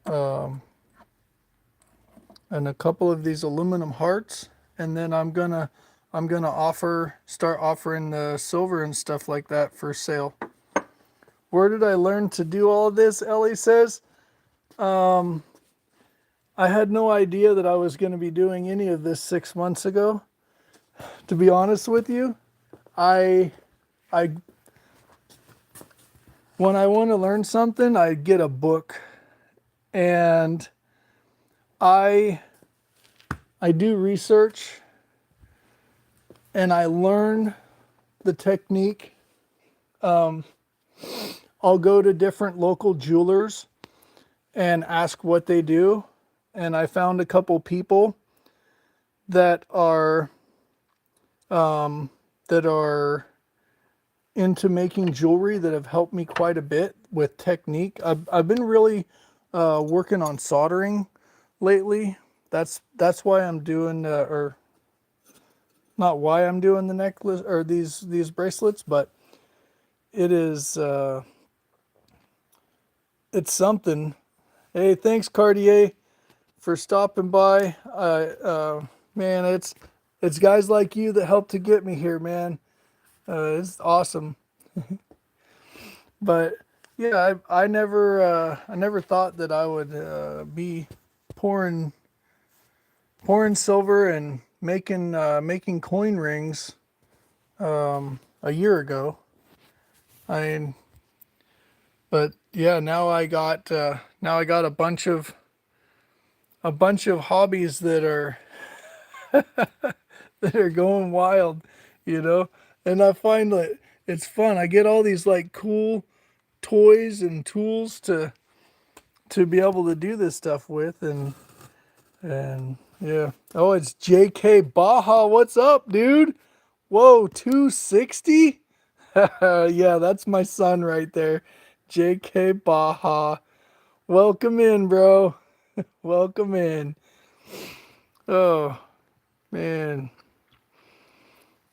a couple of these aluminum hearts, and then I'm gonna start offering the silver and stuff like that for sale. Where did I learn to do all of this? Ellie says, I had no idea that I was going to be doing any of this 6 months ago. To be honest with you, I when I want to learn something, I get a book, and I do research, and I learn the technique. I'll go to different local jewelers and ask what they do, and I found a couple people that are into making jewelry that have helped me quite a bit with technique. I've been really working on soldering lately. That's why I'm doing or not why I'm doing the necklace or these bracelets, but it is it's something. Hey, thanks Cartier for stopping by. Man, it's guys like you that help to get me here, man. It's awesome. But yeah, I never thought that I would be pouring silver and making coin rings a year ago. But yeah, now I got a bunch of hobbies that are that are going wild, you know. And I find that it's fun. I get all these like cool toys and tools to be able to do this stuff with, and yeah. Oh, it's JK Baja. What's up, dude? Whoa, 260? Yeah, that's my son right there. JK Baja. Welcome in, bro. Welcome in. Oh, man.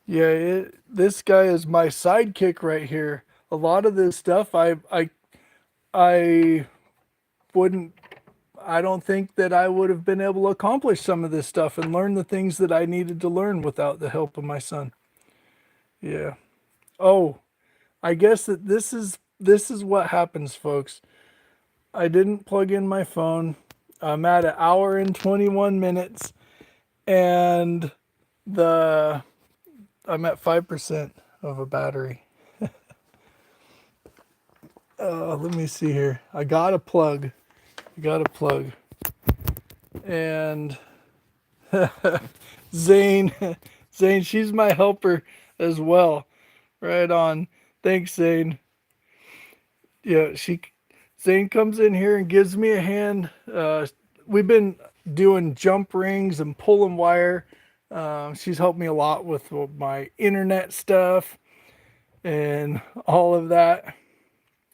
Yeah, this guy is my sidekick right here. A lot of this stuff I wouldn't I don't think that I would have been able to accomplish some of this stuff and learn the things that I needed to learn without the help of my son. Yeah. Oh, I guess that this is what happens, folks. I didn't plug in my phone. I'm at an hour and 21 minutes, and I'm at 5% of a battery. Let me see here. I got a plug. And Zane, Zane, she's my helper as well. Right on. Thanks, Zane. Yeah, Zane comes in here and gives me a hand. We've been doing jump rings and pulling wire. She's helped me a lot with my internet stuff and all of that.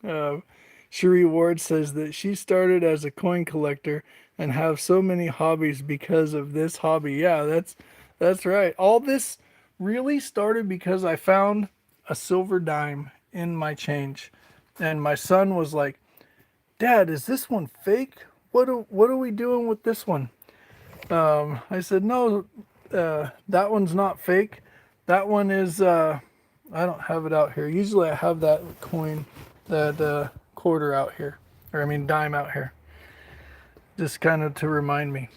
Uh, Cherie Ward says that she started as a coin collector and have so many hobbies because of this hobby. Yeah, that's right. All this really started because I found a silver dime in my change, and my son was like, "Dad, is this one fake? What are we doing with this one?" I said, "No, that one's not fake. That one is. I don't have it out here. Usually, I have that coin, that quarter out here, or I mean dime out here, just kind of to remind me.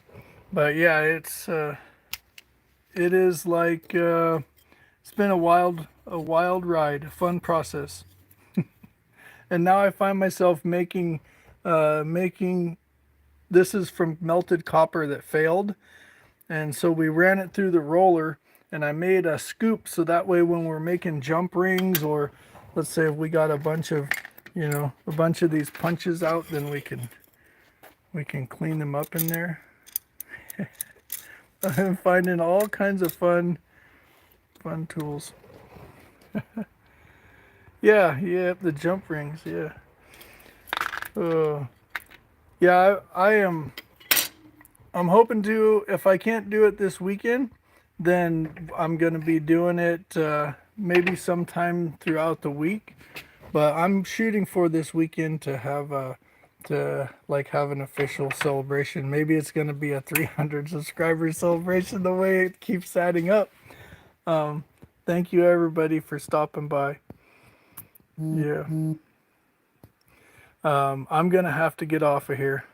But yeah, it is like it's been a wild ride, a fun process, and now I find myself making. This is from melted copper that failed, and so we ran it through the roller, and I made a scoop so that way when we're making jump rings, or let's say if we got a bunch of these punches out, then we can clean them up in there. I'm finding all kinds of fun tools. Yeah, the jump rings, yeah. Uh, yeah, I'm hoping to, if I can't do it this weekend, then I'm going to be doing it maybe sometime throughout the week. But I'm shooting for this weekend to have an official celebration. Maybe it's going to be a 300 subscriber celebration the way it keeps adding up. Thank you everybody for stopping by. Yeah. I'm going to have to get off of here.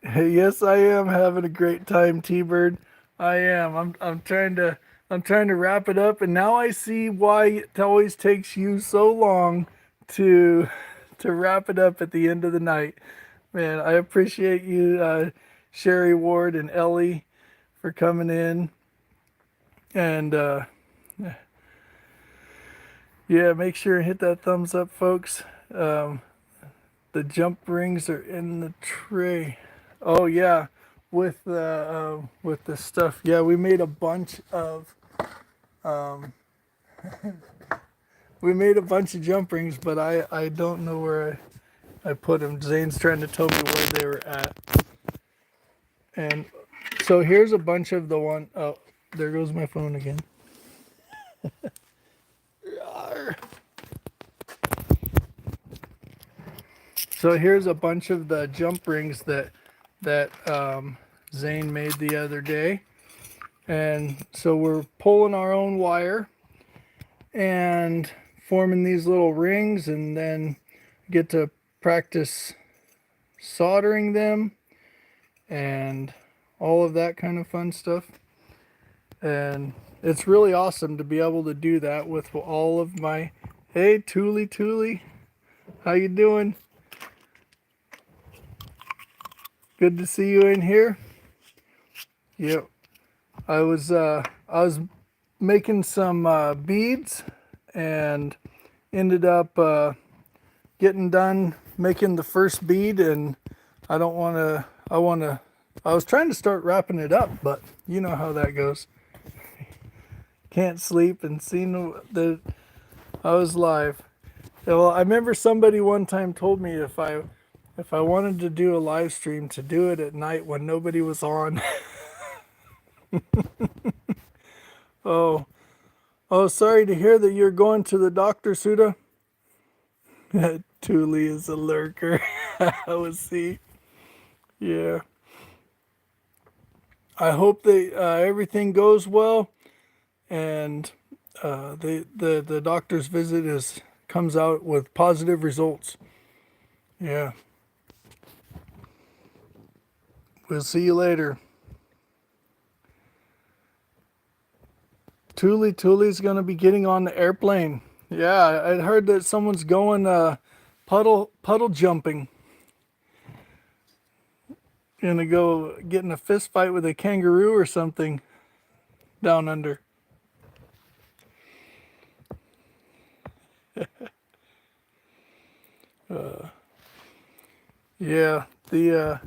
Yes, I am having a great time, T-Bird. I am. I'm trying to wrap it up, and now I see why it always takes you so long to wrap it up at the end of the night. Man, I appreciate you, Sherry Ward and Ellie, for coming in. And yeah, make sure and hit that thumbs up, folks. The jump rings are in the tray. Oh yeah, with the stuff. Yeah, we made a bunch of jump rings, but I don't know where I put them. Zane's trying to tell me where they were at. And so here's a bunch of the one oh, there goes my phone again. So here's a bunch of the jump rings that Zane made the other day. And so we're pulling our own wire and forming these little rings, and then get to practice soldering them and all of that kind of fun stuff. And it's really awesome to be able to do that with all of my... Hey, Toolie, how you doing? Good to see you in here. Yep. I was making some beads, and ended up getting done making the first bead, and I was trying to start wrapping it up, but you know how that goes. Can't sleep and seen that I was live. Well, I remember somebody one time told me if I wanted to do a live stream, to do it at night when nobody was on. Oh, sorry to hear that you're going to the doctor, Suda. Thule is a lurker. I would see. Yeah. I hope that everything goes well, and the doctor's visit comes out with positive results. Yeah. We'll see you later. Tule's going to be getting on the airplane. Yeah, I heard that someone's going puddle jumping. Gonna go get in a fist fight with a kangaroo or something down under. Yeah, the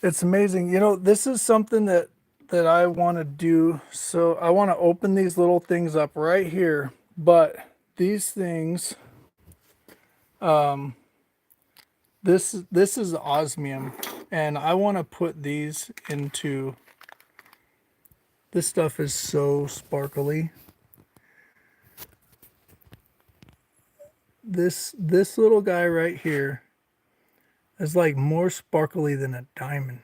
it's amazing. You know, this is something that I want to do. So I want to open these little things up right here, but these things, this is osmium, and I want to put these into. This stuff is so sparkly. This little guy right here is like more sparkly than a diamond.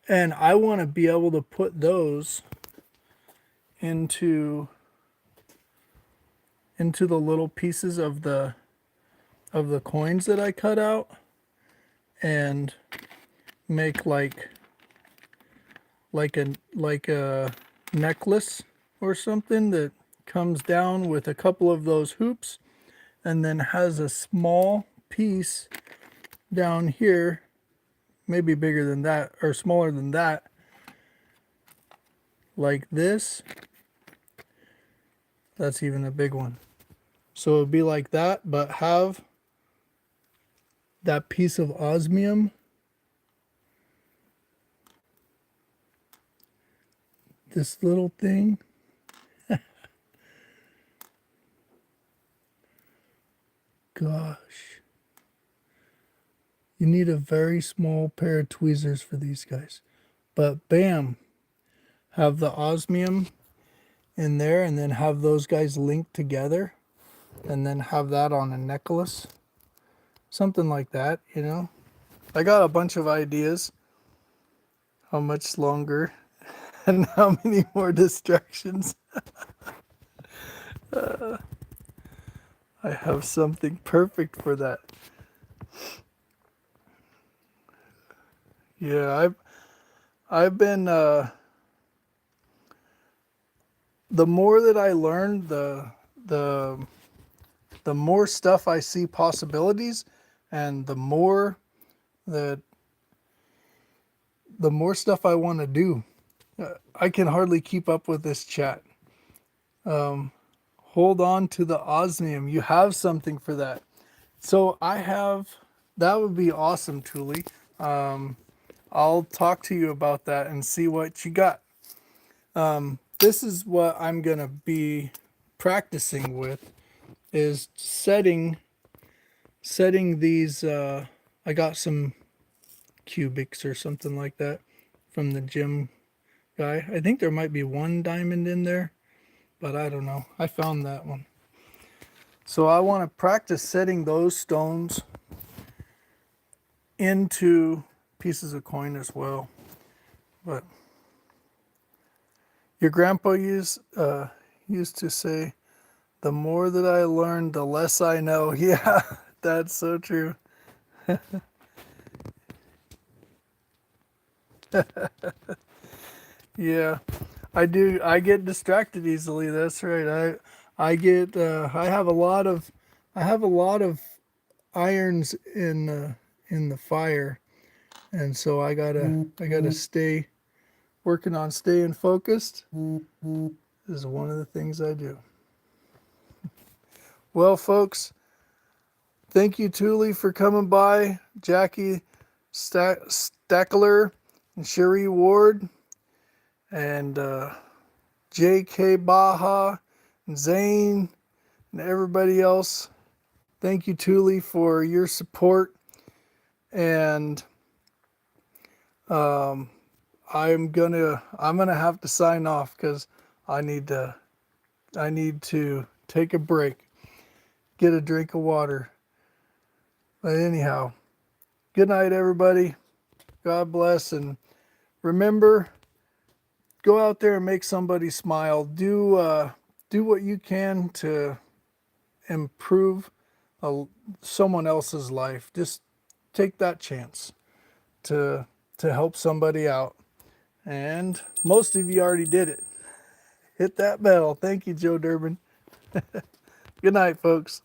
And I want to be able to put those into the little pieces of the coins that I cut out and make like a necklace or something that comes down with a couple of those hoops and then has a small piece down here, maybe bigger than that or smaller than that, like this. That's even a big one. So it would be like that, but have that piece of osmium, this little thing. Gosh. You need a very small pair of tweezers for these guys. But bam, have the osmium in there and then have those guys linked together and then have that on a necklace. Something like that, you know. I got a bunch of ideas. How much longer and how many more distractions. I have something perfect for that. Yeah, I've been the more that I learn, the more stuff I see possibilities, and that the more stuff I want to do. I can hardly keep up with this chat. Hold on to the osmium. You have something for that. So I have, that would be awesome, Tuli. I'll talk to you about that and see what you got. This is what I'm going to be practicing with, is setting these. I got some cubics or something like that from the gym guy. I think there might be one diamond in there, but I don't know. I found that one. So I want to practice setting those stones into pieces of coin as well. But your grandpa used to say, the more that I learn, the less I know. Yeah, that's so true. Yeah, I do. I get distracted easily. That's right. I have a lot of irons in the fire, and so I gotta stay working on staying focused. Is one of the things I do. Well, folks, thank you, Tuli, for coming by. Jackie Stackler and Sherry Ward and J.K. Baja and Zane and everybody else. Thank you, Tuli, for your support. And I'm gonna have to sign off because I need to take a break, get a drink of water. But anyhow, good night, everybody. God bless, and remember, go out there and make somebody smile. Do what you can to improve someone else's life. Just take that chance to help somebody out. And most of you already did it. Hit that bell. Thank you, Joe Durbin. Good night, folks.